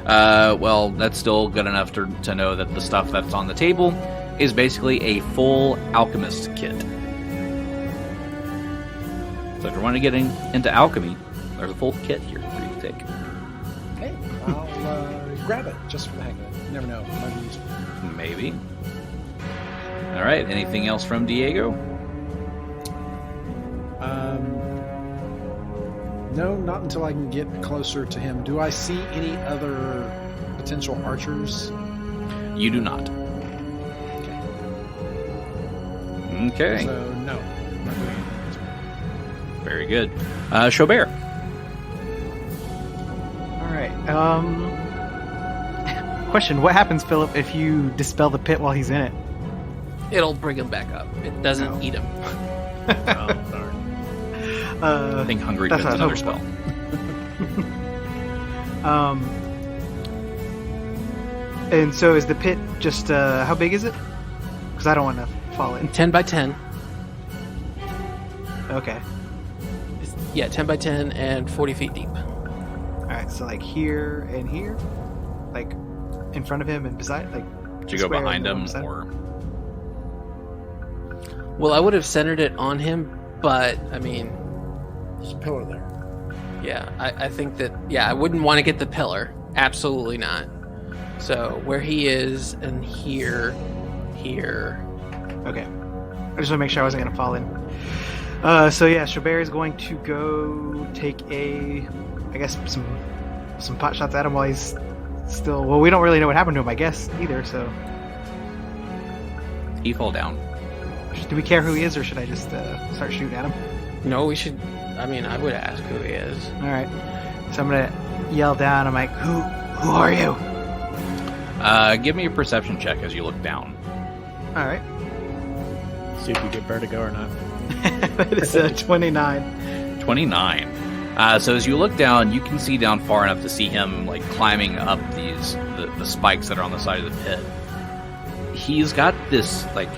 12. Well, that's still good enough to know that the stuff that's on the table is basically a full alchemist kit. So if you want to get into alchemy, there's a full kit here for you to take. Hey, I'll grab it just for the heck of it. You never know. It might be useful. Maybe. All right. Anything else from Diego? No, not until I can get closer to him. Do I see any other potential archers? You do not. Okay. Okay. So, no. I'm not doing anything. Very good. Xo'bere. All right. Question: what happens, Phillip, if you dispel the pit while he's in it? It'll bring him back up. It doesn't eat him. Oh, darn. I think Hungry That's Win's what I another was spell. And so is the pit just how big is it? Because I don't want to fall in. 10 by 10. Okay. Yeah, 10 by 10 and 40 feet deep. All right. So like here and here, like in front of him and beside, like. Did you go square behind and him beside or? Well, I would have centered it on him, but I mean, There's a pillar there. yeah, I think that, yeah, I wouldn't want to get the pillar. Absolutely not. So where he is and here. Okay. I just want to make sure I wasn't going to fall in. So yeah, Xo'bere is going to go take some pot shots at him while he's still. Well, we don't really know what happened to him, I guess, either. So, He fall down. do we care who he is, or should I just start shooting at him? No, we should. I mean, I would ask who he is. All right. So I'm gonna yell down. I'm like, "Who are you?" Give me a perception check as you look down. All right. See if you get vertigo or not. That is a 29. 29. So as you look down, you can see down far enough to see him like climbing up the spikes that are on the side of the pit. He's got this like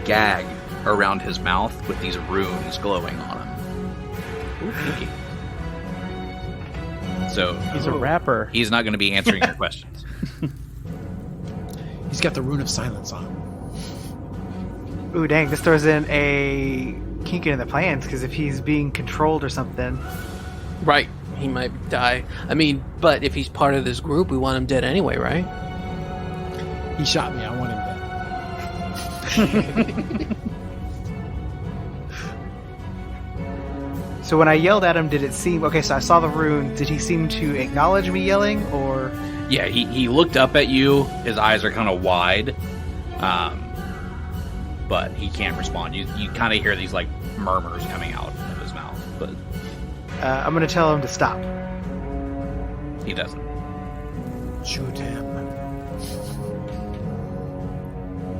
gag around his mouth with these runes glowing on him. Ooh, kinky. So He's a rapper. he's not going to be answering your questions. He's got the rune of silence on. Ooh, dang! This throws in a kink in the plans because if he's being controlled or something, Right. He might die. I mean, but if he's part of this group, we want him dead anyway, right? He shot me. I want him dead. So when I yelled at him, did it seem okay? So I saw the rune. Did he seem to acknowledge me yelling, or Yeah, he looked up at you. His eyes are kind of wide, but he can't respond. You kind of hear these like murmurs coming out of his mouth, but I'm gonna tell him to stop? he doesn't. Shoot him.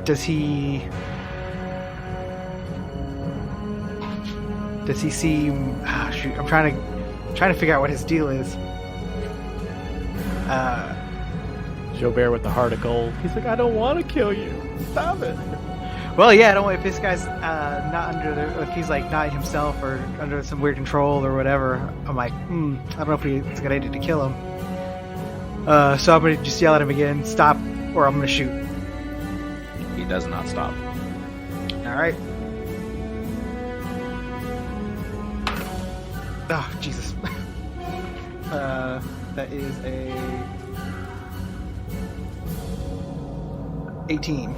Does he seem? Shoot! I'm trying to figure out what his deal is. Xo'bere with the heart of gold. He's like, I don't want to kill you. Stop it. Well, yeah, I don't. If this guy's not if he's like not himself or under some weird control or whatever, I'm like, I don't know if it's a good idea to kill him. So I'm gonna just yell at him again, stop, or I'm gonna shoot. He does not stop. All right. Oh, Jesus. That is a 18.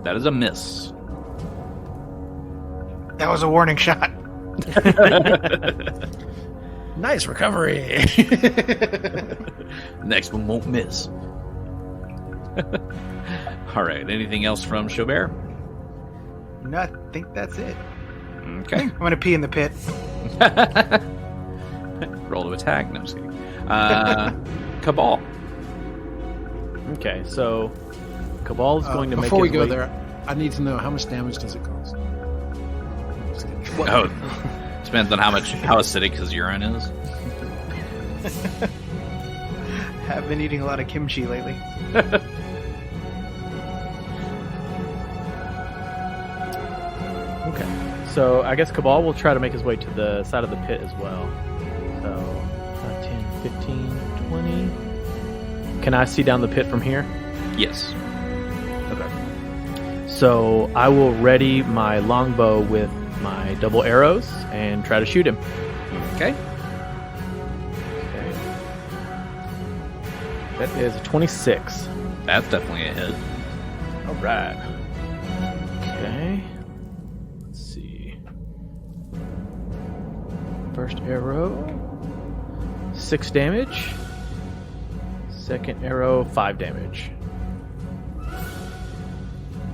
That is a miss. That was a warning shot. Nice recovery. Next one won't miss. All right. Anything else from Xo'bere? No, I think that's it. Okay. I'm gonna pee in the pit. Roll to attack. No, I'm just kidding. Cabal. Okay, so Kabal is going to make Before we his go way- there, I need to know how much damage does it cause? Oh, depends on how acidic his urine is. Have been eating a lot of kimchi lately. Okay, so I guess Kabal will try to make his way to the side of the pit as well. So 10, 15, 20. Can I see down the pit from here? Yes. Okay. So I will ready my longbow with my double arrows and try to shoot him. Okay. Okay. That is a 26. That's definitely a hit. All right. Okay. Let's see. First arrow, 6 damage. Second arrow, 5 damage.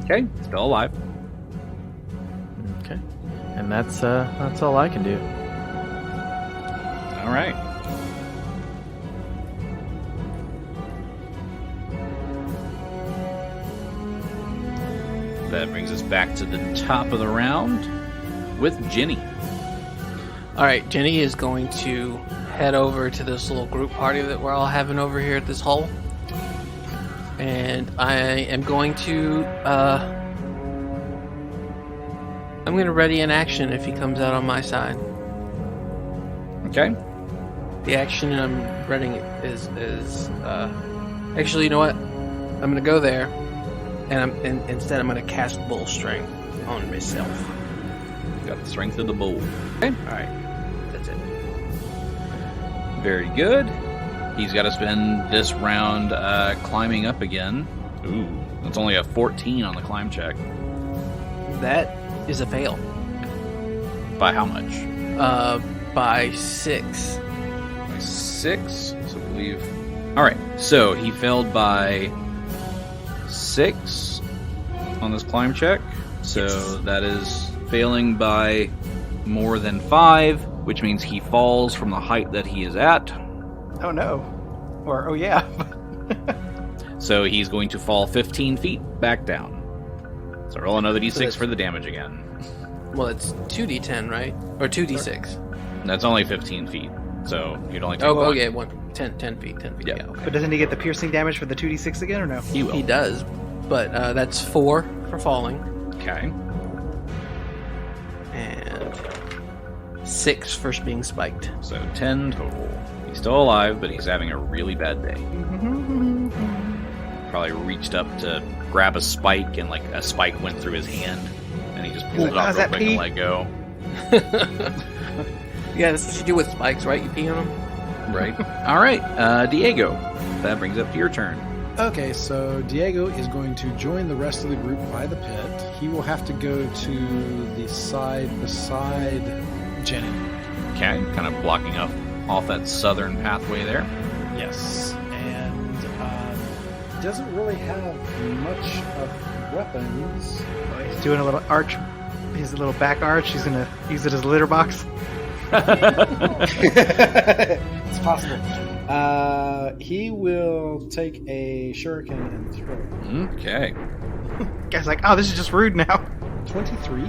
Okay. Still alive. Okay. And that's all I can do. All right. That brings us back to the top of the round with Genny. All right, Genny is going to head over to this little group party that we're all having over here at this hole. And I am going to I'm going to ready an action if he comes out on my side. Okay. The action I'm readying is actually, you know what? I'm going to go there, and instead I'm going to cast Bull Strength on myself. Got the strength of the bull. Okay. All right, that's it. Very good. He's got to spend this round climbing up again. Ooh, that's only a 14 on the climb check. That is a fail. By how much? By 6. By 6. So I believe. All right. So he failed by 6 on this climb check. So that is failing by more than 5, which means he falls from the height that he is at. Oh no. Or, oh yeah. So he's going to fall 15 feet back down. So roll another d6 for the damage again. Well, it's 2d10, right? Or 2d6. That's only 15 feet. So you'd only take Oh, one. yeah, 10 feet. Yeah. Yeah, okay. But doesn't he get the piercing damage for the 2d6 again, or no? He will. He does, but that's 4 for falling, Okay. and 6 for being spiked. So 10 total. He's still alive, but he's having a really bad day. Probably reached up to grab a spike, and like a spike went through his hand, and he just pulled it off real quick and let go. Yeah, that's what you do with spikes, right? You pee on them? Right. All right, Diego. That brings up to your turn. Okay, so Diego is going to join the rest of the group by the pit. He will have to go to the side beside Genny. Okay, kind of blocking up off that southern pathway there. Yes, and doesn't really have much of weapons. He's doing a little arch, his little back arch. He's gonna use it as a litter box. It's possible. He will take a shuriken and throw it. Okay, Guy's like, oh, this is just rude now. 23.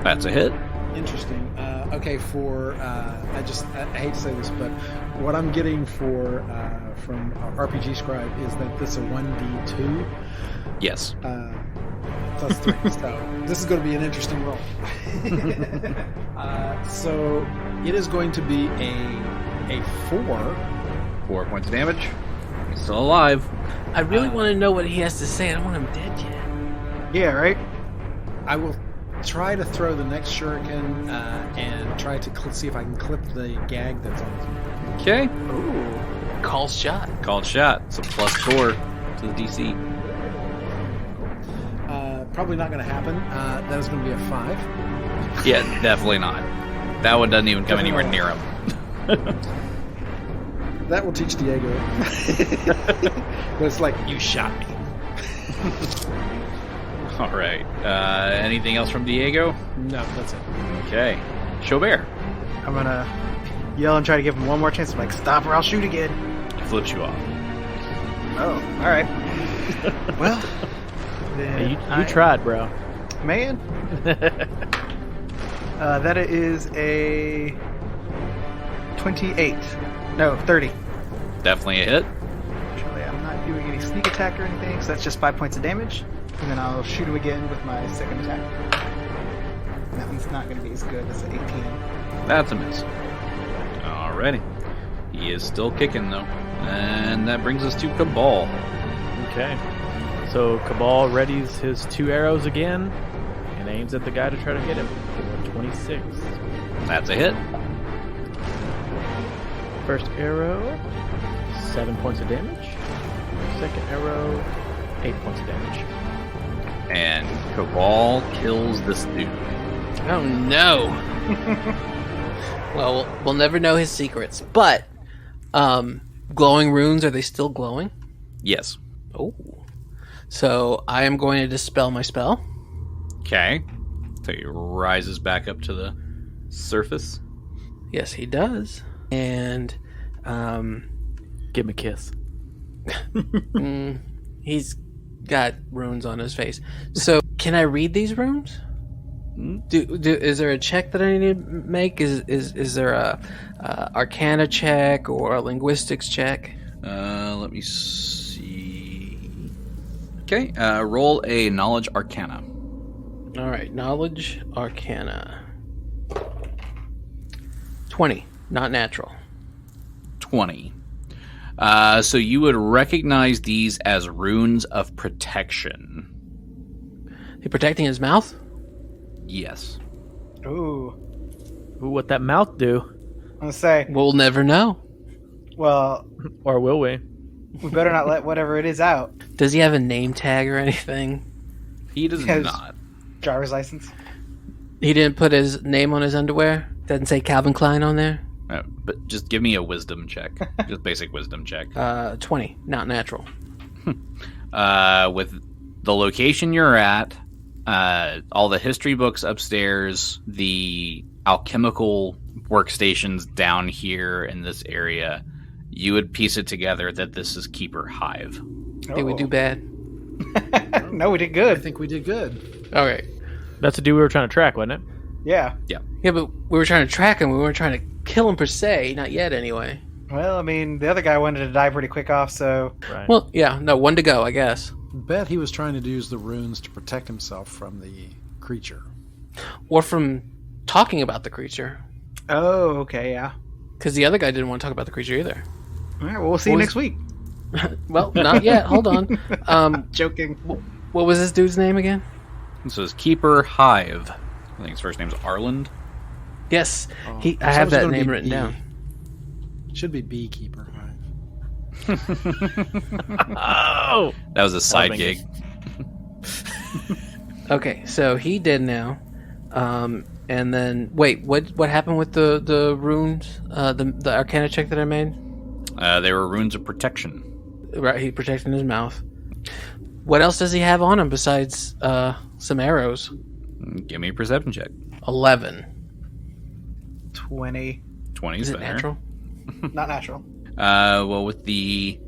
that's a hit. Interesting. Okay, for I hate to say this, but what I'm getting for from RPG Scribe is that this is a 1d2 Yes. plus 3. So this is going to be an interesting roll. So it is going to be a 4. 4 points of damage. He's still alive. I really want to know what he has to say. I don't want him dead yet. Yeah, right? I will try to throw the next shuriken and try to see if I can clip the gag that's on his. Okay. Ooh. Call shot. Called shot. So +4 to the DC. Probably not going to happen. That is going to be a 5. Yeah, definitely not. That one doesn't even come anywhere near him. That will teach Diego. But it's like, you shot me. All right. Anything else from Diego? No, that's it. Okay. Xo'bere. I'm gonna yell and try to give him one more chance. I'm like, stop or I'll shoot again. He flips you off. Oh, all right. Well, then You tried, bro. man. That is a 28. No, 30. Definitely a hit. Actually, I'm not doing any sneak attack or anything, so that's just 5 points of damage. And then I'll shoot him again with my second attack. And that one's not going to be as good as the 18. That's a miss. Alrighty. He is still kicking, though. And that brings us to Kabal. Okay. So Kabal readies his 2 arrows again and aims at the guy to try to hit him. For 26. That's a hit. First arrow, 7 points of damage. Second arrow, 8 points of damage. And Kabal kills this dude. Oh no. Well, we'll never know his secrets. But glowing runes, are they still glowing? Yes. Oh. So I am going to dispel my spell. Okay. So he rises back up to the surface. Yes, he does. And Give him a kiss. he's got runes on his face. So can I read these runes? Is there a check that I need to make? Is there a Arcana check or a linguistics check? Let me see. Okay, roll a Knowledge Arcana. All right, knowledge, arcana. 20, not natural. 20. So you would recognize these as runes of protection. He protecting his mouth? Yes. Ooh. Ooh, what that mouth do? I'm gonna say, We'll never know. well, Or will we? we better not let whatever it is out. Does he have a name tag or anything? He does Yes. not. Driver's license. He didn't put his name on his underwear? Doesn't say Calvin Klein on there? But just give me a wisdom check. Just basic wisdom check. 20, not natural. With the location you're at, all the history books upstairs, the alchemical workstations down here in this area, you would piece it together that this is Keeper Hyve. Did we do bad? No, we did I good. think we did good. All right. That's the dude we were trying to track, wasn't it? Yeah. Yeah, but we were trying to track him. We weren't trying to kill him per se. Not yet, anyway. Well, I mean, the other guy wanted to die pretty quick off, so Right. Well, yeah, no, one to go, I guess. Bet he was trying to use the runes to protect himself from the creature. Or from talking about the creature. oh, okay, yeah. Because the other guy didn't want to talk about the creature either. All right, well, we'll see you What next week. Well, not yet. Hold on. Joking. What was this dude's name again? This is Keeper Hyve. I think his first name's Arland. Yes, Oh, I so have it's that gonna name be written B. down. Should be Beekeeper. Oh! That was a side make gig. Okay, so he did now. And then wait, what happened with the runes? The Arcana check that I made. They were runes of protection. Right, he protecting his mouth. What else does he have on him besides some arrows? Give me a perception check. 11. 20. 20 Is is it better. natural? Not natural. Well, with the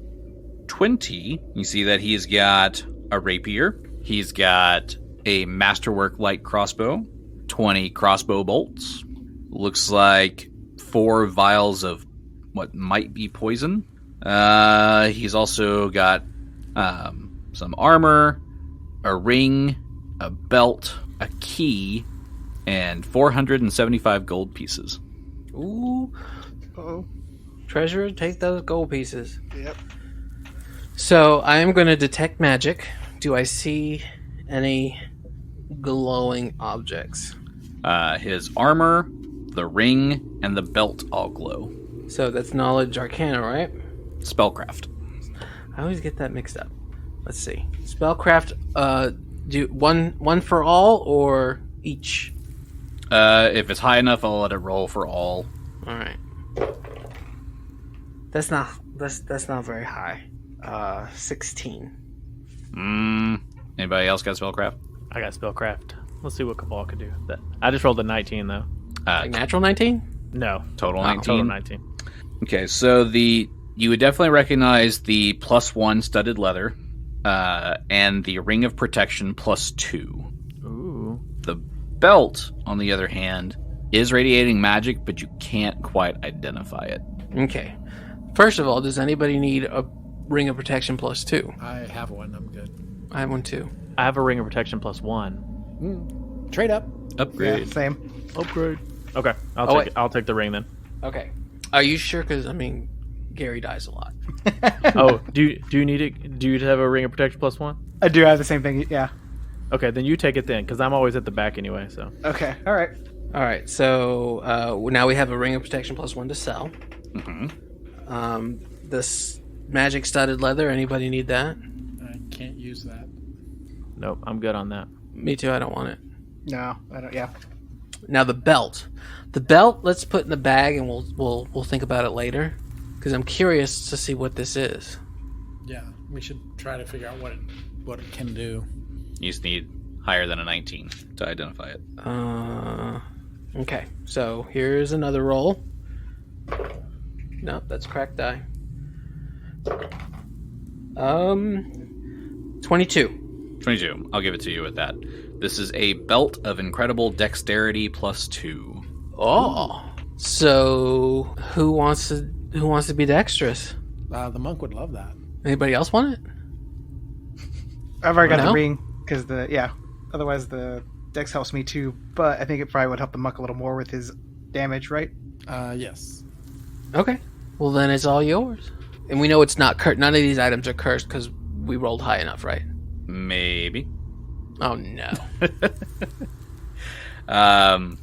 20, you see that he's got a rapier. He's got a masterwork light crossbow, 20 crossbow bolts. Looks like 4 vials of what might be poison. He's also got some armor, a ring, a belt, a key, and 475 gold pieces. Ooh, Uh-oh. treasure, take those gold pieces. Yep. So I am going to detect magic. Do I see any glowing objects? His armor, the ring, and the belt all glow. So that's knowledge arcana, right? Spellcraft. I always get that mixed up. Let's see. Spellcraft, do one for all or each? If it's high enough, I'll let it roll for all. All right. That's not very high. 16. Anybody else got spellcraft? I got spellcraft. Let's see what Kabal could do. That I just rolled a 19 though. Like natural 19? No, Total Oh, 19. total 19. Okay, so you would definitely recognize the +1 studded leather, and the ring of protection +2. Ooh. The belt, on the other hand, is radiating magic, but you can't quite identify it. Okay. First of all, does anybody need a ring of protection +2? I have one. I'm good. I have one too. I have a ring of protection +1. Trade up. Upgrade. Yeah, same. Upgrade. Okay, wait. I'll take the ring then. Okay. Are you sure? Because I mean, Gary dies a lot. Oh, do you need it? Do you have a ring of protection +1? I do have the same thing. Yeah. Okay, then you take it then, because I'm always at the back anyway. So Okay. All right. All right. So now we have a ring of protection +1 to sell. Mm-hmm. This magic studded leather. Anybody need that? I can't use that. nope, I'm good on that. Me too. I don't want it. No, I don't. Yeah. Now the belt. The belt. Let's put in the bag, and we'll think about it later. Because I'm curious to see what this is. Yeah, we should try to figure out what it can do. You just need higher than a 19 to identify it. Okay. So here's another roll. Nope, that's cracked die. 22. 22. I'll give it to you with that. This is a belt of incredible dexterity +2. Oh. So who wants to be dexterous? The monk would love that. Anybody else want it? I've already got No? the ring because otherwise the Dex helps me too, but I think it probably would help the Muck a little more with his damage, right? Yes. Okay. Well, then it's all yours. And we know it's not cursed. None of these items are cursed because we rolled high enough, right? Maybe. Oh, no. But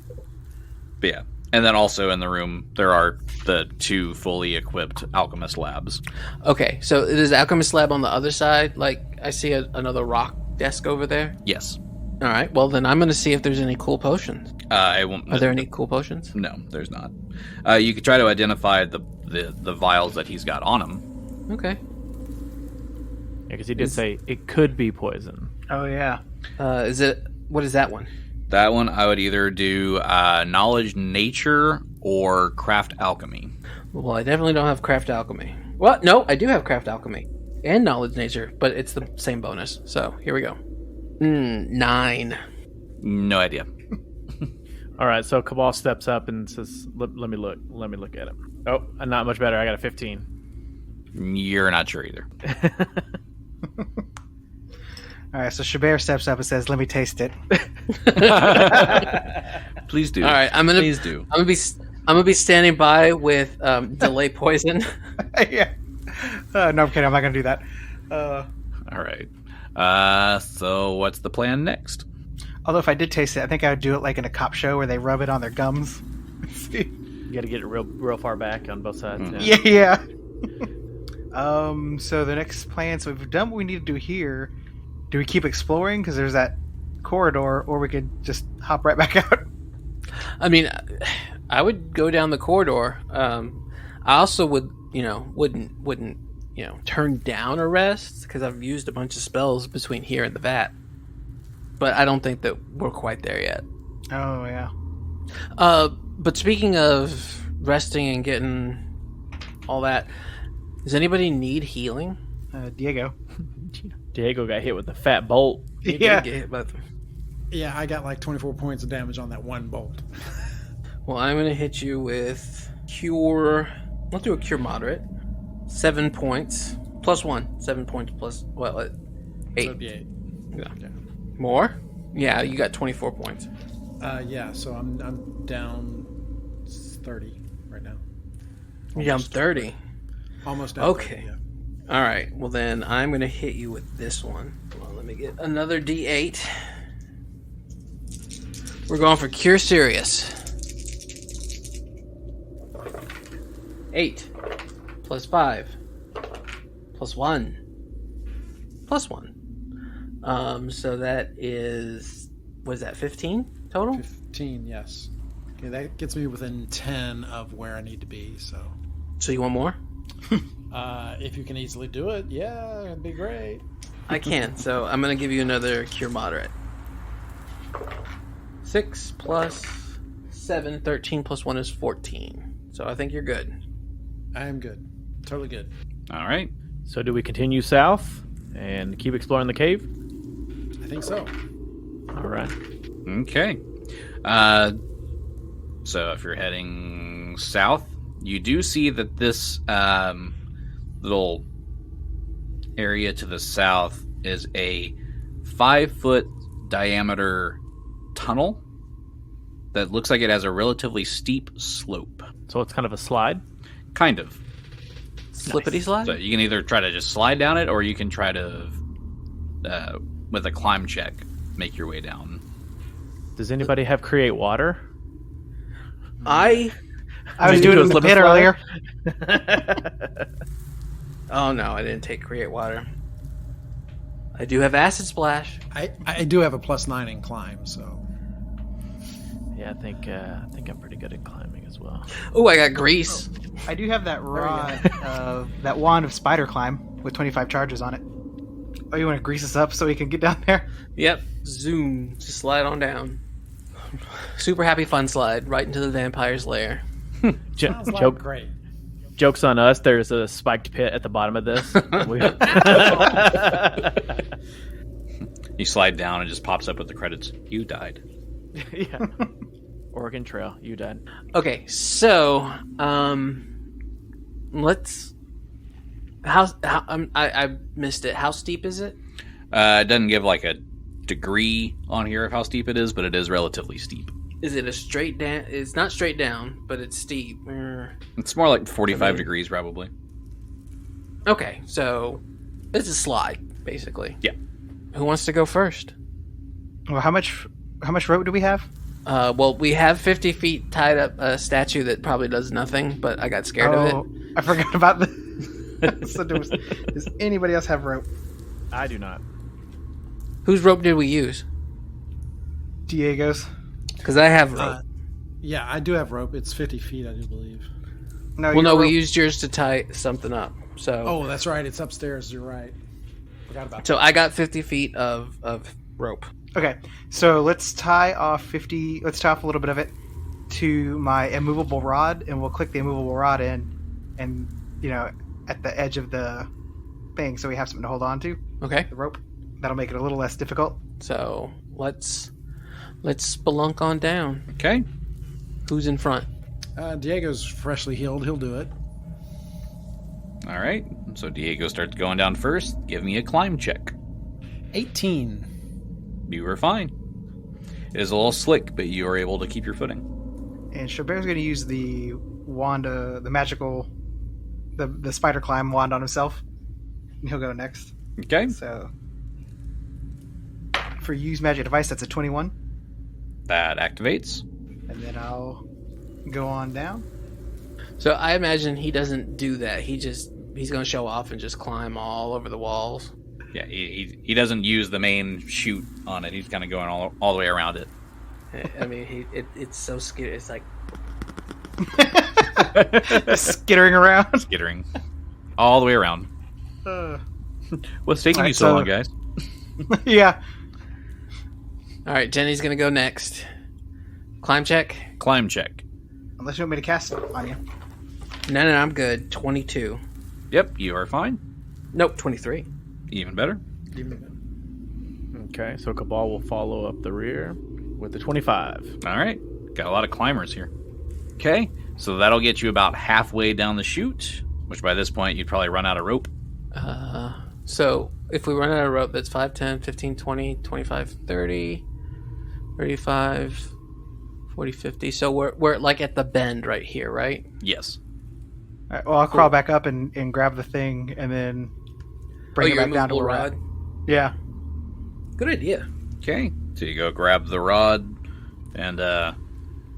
yeah. And then also in the room, there are the 2 fully equipped alchemist labs. Okay, so there's an alchemist lab on the other side. Like, I see another rock desk over there. Yes. All right, well, then I'm going to see if there's any cool potions. Are there any cool potions? No, there's not. You could try to identify the vials that he's got on him. Okay. Yeah, because he did say it could be poison. Oh, yeah. What is that one? That one, I would either do knowledge nature or craft alchemy. Well, I definitely don't have craft alchemy. Well, no, I do have craft alchemy and knowledge nature, but it's the same bonus. So here we go. 9. No idea. All right, so Kabal steps up and says, let me look at him. Oh, not much better. I got a 15. You're not sure either. All right, so Xo'bere steps up and says, "Let me taste it." Please do. All right, Please do. I'm gonna be standing by with delay poison. Yeah. No, I'm kidding. I'm not gonna do that. All right. So what's the plan next? Although if I did taste it, I think I would do it like in a cop show where they rub it on their gums. You got to get it real far back on both sides. Yeah. So the next plan. So we've done what we need to do here. Do we keep exploring because there's that corridor, or we could just hop right back out? I mean, I would go down the corridor. I also wouldn't turn down a rest because I've used a bunch of spells between here and the vat. But I don't think that we're quite there yet. Oh yeah. But speaking of resting and getting all that, does anybody need healing? Diego. Diego got hit with the fat bolt. He Yeah. did get hit by the- Yeah, I got like 24 points of damage on that one bolt. Well, I'm going to hit you with cure. Let's do a cure moderate. 7 points. Plus 1. 7 points plus, well, 8. So it'd be 8. Yeah. More? Yeah, you got 24 points. Yeah, so I'm down 30 right now. Yeah, I'm 30. Almost down. Okay. 30, yeah. All right. Well, then I'm going to hit you with this one. Well, let me get another D8. We're going for Cure Serious. 8 plus 5 plus 1 plus 1. So that is, what is that, 15 total? 15, yes. Okay, that gets me within 10 of where I need to be, so. So you want more? If you can easily do it, yeah, it'd be great. I can. So I'm going to give you another Cure Moderate. 6 plus 7, 13 plus 1 is 14. So I think you're good. I am good. Totally good. All right. So do we continue south and keep exploring the cave? I think so. All right. Okay. So if you're heading south, you do see that this little area to the south is a 5-foot diameter tunnel that looks like it has a relatively steep slope. So it's kind of a slide. Kind of. Slippity slide? So you can either try to just slide down it, or you can try to, with a climb check, make your way down. Does anybody have create water? I Did was you doing do it a in the slip pit and earlier. Oh no, I didn't take Create Water. I do have Acid Splash. I do have a +9 in climb, so. Yeah, I think I'm pretty good at climbing as well. Oh, I got Grease. I do have that rod, that wand of spider climb with 25 charges on it. Oh, you want to grease us up so we can get down there? Yep. Zoom. Just slide on down. Super happy fun slide right into the vampire's lair. Sounds like Joke. great. Joke's on us. There's a spiked pit at the bottom of this. You slide down and it just pops up with the credits. You died. Yeah. Oregon Trail. You died. Okay, so let's. I missed it. How steep is it? It doesn't give like degree on here of how steep it is, but it is relatively steep. Is it a straight down? It's not straight down, but it's steep. It's more like 45 degrees, probably. Okay, so it's a slide, basically. Yeah. Who wants to go first? Well, how much rope do we have? Well, we have 50 feet tied up a statue that probably does nothing, but I got scared of it. I forgot about the. So does anybody else have rope? I do not. Whose rope did we use? Diego's. Because I have rope. Yeah, I do have rope. It's 50 feet, I do believe. No, well, no, rope. we used yours to tie something up. So. Oh, that's right. It's upstairs. You're right. Forgot about that. So I got 50 feet of rope. Okay, so let's tie off 50. Let's tie off a little bit of it to my immovable rod, and we'll click the immovable rod in, and at the edge of the thing, so we have something to hold on to. Okay. The rope. That'll make it a little less difficult. So let's spelunk on down. Okay. Who's in front? Diego's freshly healed. He'll do it. All right. So Diego starts going down first. Give me a climb check. 18. You were fine. It is a little slick, but you are able to keep your footing. And Xo'bere's going to use the wand, the magical, the spider climb wand on himself, and he'll go next. Okay. So for use magic device, that's a 21, That activates. and then I'll go on down. So I imagine he doesn't do that. He's going to show off and just climb all over the walls. Yeah, he doesn't use the main chute on it. He's kind of going all the way around it. I mean, it's so scary. It's like Skittering around. Skittering. All the way around. What's taking Alright, you so long, guys? Yeah. all right. Jenny's going to go next. Climb check. Climb check. Unless you want me to cast it on you. No, I'm good. 22. Yep, you are fine. Nope, 23. Even better. Okay, so Kabal will follow up the rear with the 25. All right. Got a lot of climbers here. Okay, so that'll get you about halfway down the chute, which by this point you'd probably run out of rope. So if we run out of rope, that's 5, 10, 15, 20, 25, 30, 35, 40, 50. So we're like at the bend right here, right? Yes. All right, well, I'll crawl back up and grab the thing, and then bring it your back down to immovable where we're at. rod? Yeah. Good idea. Okay, so you go grab the rod and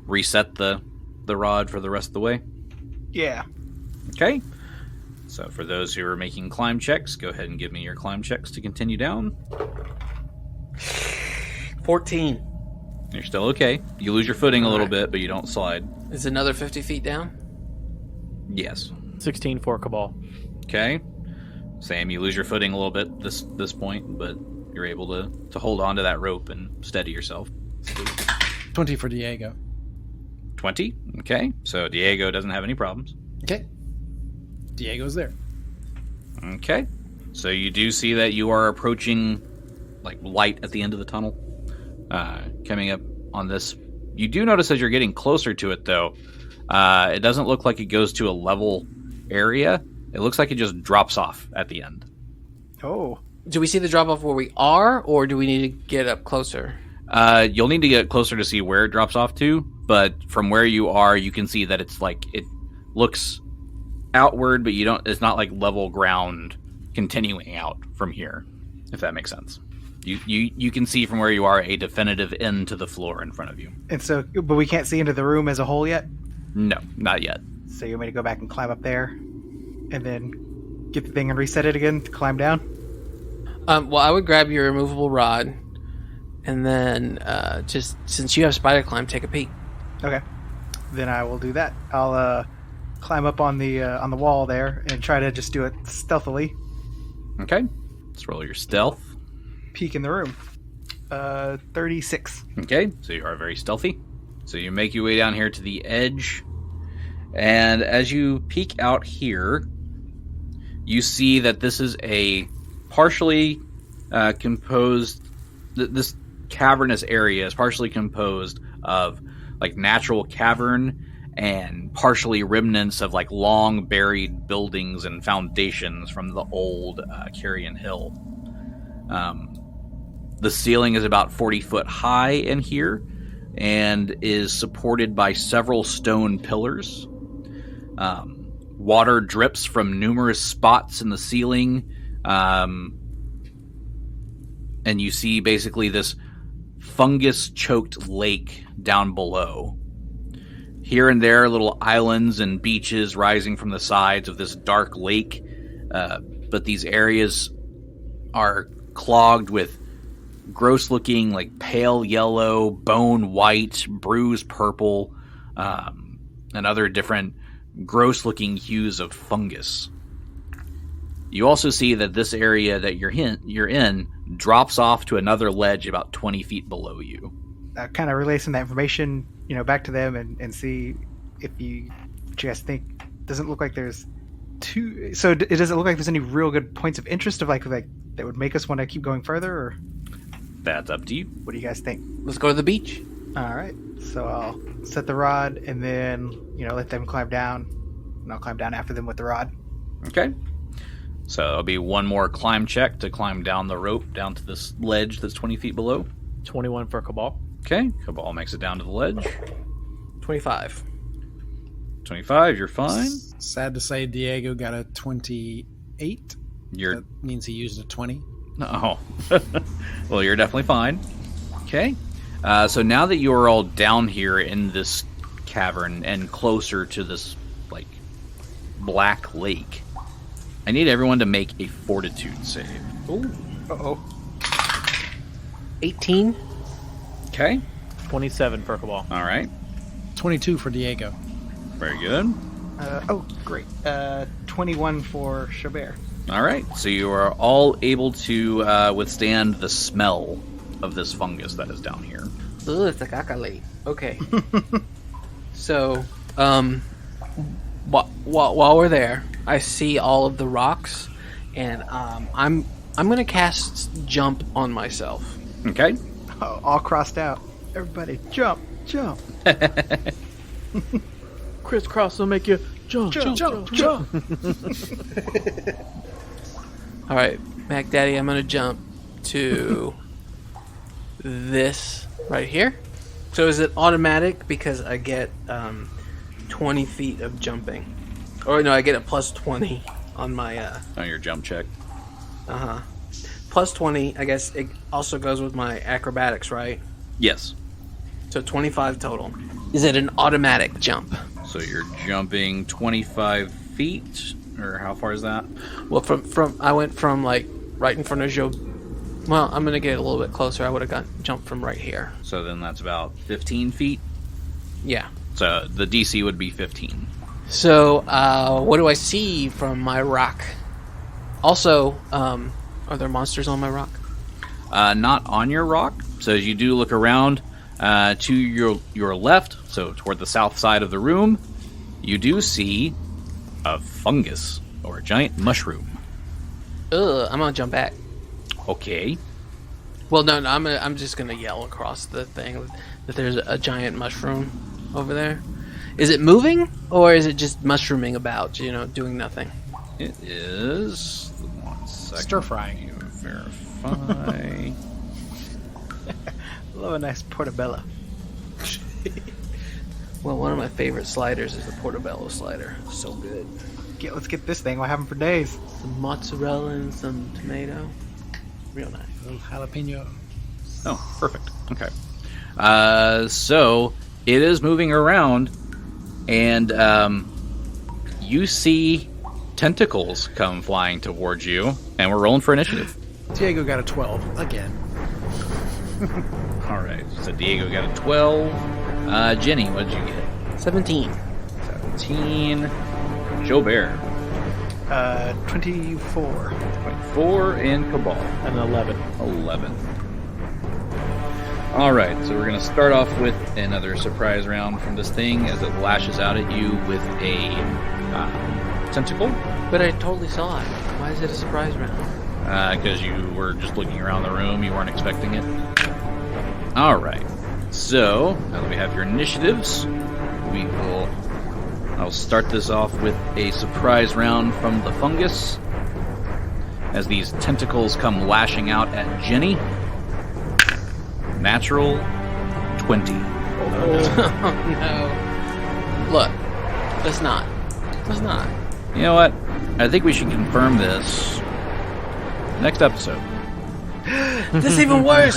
reset the rod for the rest of the way. Yeah. Okay. So for those who are making climb checks, go ahead and give me your climb checks to continue down. 14. You're still okay. You lose your footing a little bit, but you don't slide. Is another 50 feet down? Yes. 16 for Kabal. Okay. Sam, you lose your footing a little bit this point, but you're able to hold on to that rope and steady yourself. 20 for Diego. 20. Okay. So Diego doesn't have any problems. Okay. Diego's there. Okay. So you do see that you are approaching like light at the end of the tunnel. Coming up on this. You do notice as you're getting closer to it though, it doesn't look like it goes to a level area. It looks like it just drops off at the end. Oh. Do we see the drop off where we are, or do we need to get up closer? You'll need to get closer to see where it drops off to, but from where you are, you can see that it's like it looks outward, but it's not like level ground continuing out from here, if that makes sense. You can see from where you are a definitive end to the floor in front of you. And so, but we can't see into the room as a whole yet? No, not yet. So you want me to go back and climb up there, and then get the thing and reset it again to climb down? Well, I would grab your removable rod, and then just since you have spider climb, take a peek. Okay. Then I will do that. I'll climb up on the wall there and try to just do it stealthily. Okay. Let's roll your stealth. Peek in the room. 36. Okay, so you are very stealthy. So you make your way down here to the edge. And as you peek out here, you see that this is a partially composed... This cavernous area is partially composed of like natural cavern and partially remnants of like long buried buildings and foundations from the old Carrion Hill. The ceiling is about 40 foot high in here and is supported by several stone pillars. Water drips from numerous spots in the ceiling. And you see basically this fungus-choked lake down below. Here and there, little islands and beaches rising from the sides of this dark lake. But these areas are clogged with gross-looking, like pale yellow, bone white, bruised purple, and other different gross-looking hues of fungus. You also see that this area that you're in drops off to another ledge about 20 feet below you. Kind of relaying that information, back to them and see what you guys think. Doesn't look like there's too. So it doesn't look like there's any real good points of interest of like that would make us want to keep going further. Or that's up to you. What do you guys think? Let's go to the beach. All right. So I'll set the rod and then let them climb down, and I'll climb down after them with the rod. Okay. So it'll be one more climb check to climb down the rope down to this ledge that's 20 feet below. 21 for Kabal. Okay. Kabal makes it down to the ledge. 25. 25, you're fine. Sad to say, Diego got a 28. That means he used a 20. Oh. Well, you're definitely fine. Okay. So now that you are all down here in this cavern and closer to this, black lake, I need everyone to make a fortitude save. Ooh. Uh-oh. 18. Okay. 27 for Kabal. All right. 22 for Diego. Very good. Great. 21 for Xo'bere. All right. So you are all able to withstand the smell of this fungus that is down here. Ugh, it's a cacalate. Okay. So, while we're there, I see all of the rocks, and I'm gonna cast jump on myself. Okay. Oh, all crossed out. Everybody, jump. Crisscross will make you jump. All right, Mac Daddy, I'm gonna jump to this right here. So is it automatic because I get 20 feet of jumping? Or no, I get a plus 20 on my On your jump check. Plus 20, I guess it also goes with my acrobatics, right? Yes. So 25 total. Is it an automatic jump? So you're jumping 25 feet, or how far is that? Well, from I went from right in front of Joe. Well, I'm gonna get a little bit closer. I would have got jumped from right here. So then that's about 15 feet. Yeah. So the DC would be 15. So what do I see from my rock? Also, are there monsters on my rock? Not on your rock. So as you do look around to your left, so toward the south side of the room, you do see a fungus or a giant mushroom. Ugh, I'm gonna jump back. Okay. Well, no, I'm just gonna yell across the thing that there's a giant mushroom over there. Is it moving or is it just mushrooming about? Doing nothing. It is. 1 second. Stir frying. You verify. Love a nice portobello. Well, one of my favorite sliders is the portobello slider. So good. Let's get this thing. We'll have them for days. Some mozzarella and some tomato. Real nice. A little jalapeno. Oh, perfect. Okay. So it is moving around, and you see tentacles come flying towards you, and we're rolling for initiative. Diego got a 12 again. All right. So Diego got a 12. Genny, what did you get? 17. 17. Xo'bere. 24. 24, and Kabal. And 11. 11. All right, so we're going to start off with another surprise round from this thing as it lashes out at you with a tentacle. But I totally saw it. Why is it a surprise round? Because you were just looking around the room, you weren't expecting it. All right, so now that we have your initiatives, I'll start this off with a surprise round from the fungus as these tentacles come lashing out at Genny. Natural 20. No. Look, let's not. Let's not. You know what? I think we should confirm this next episode. This is even worse.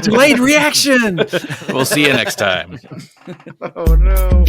Delayed reaction. We'll see you next time. Oh no.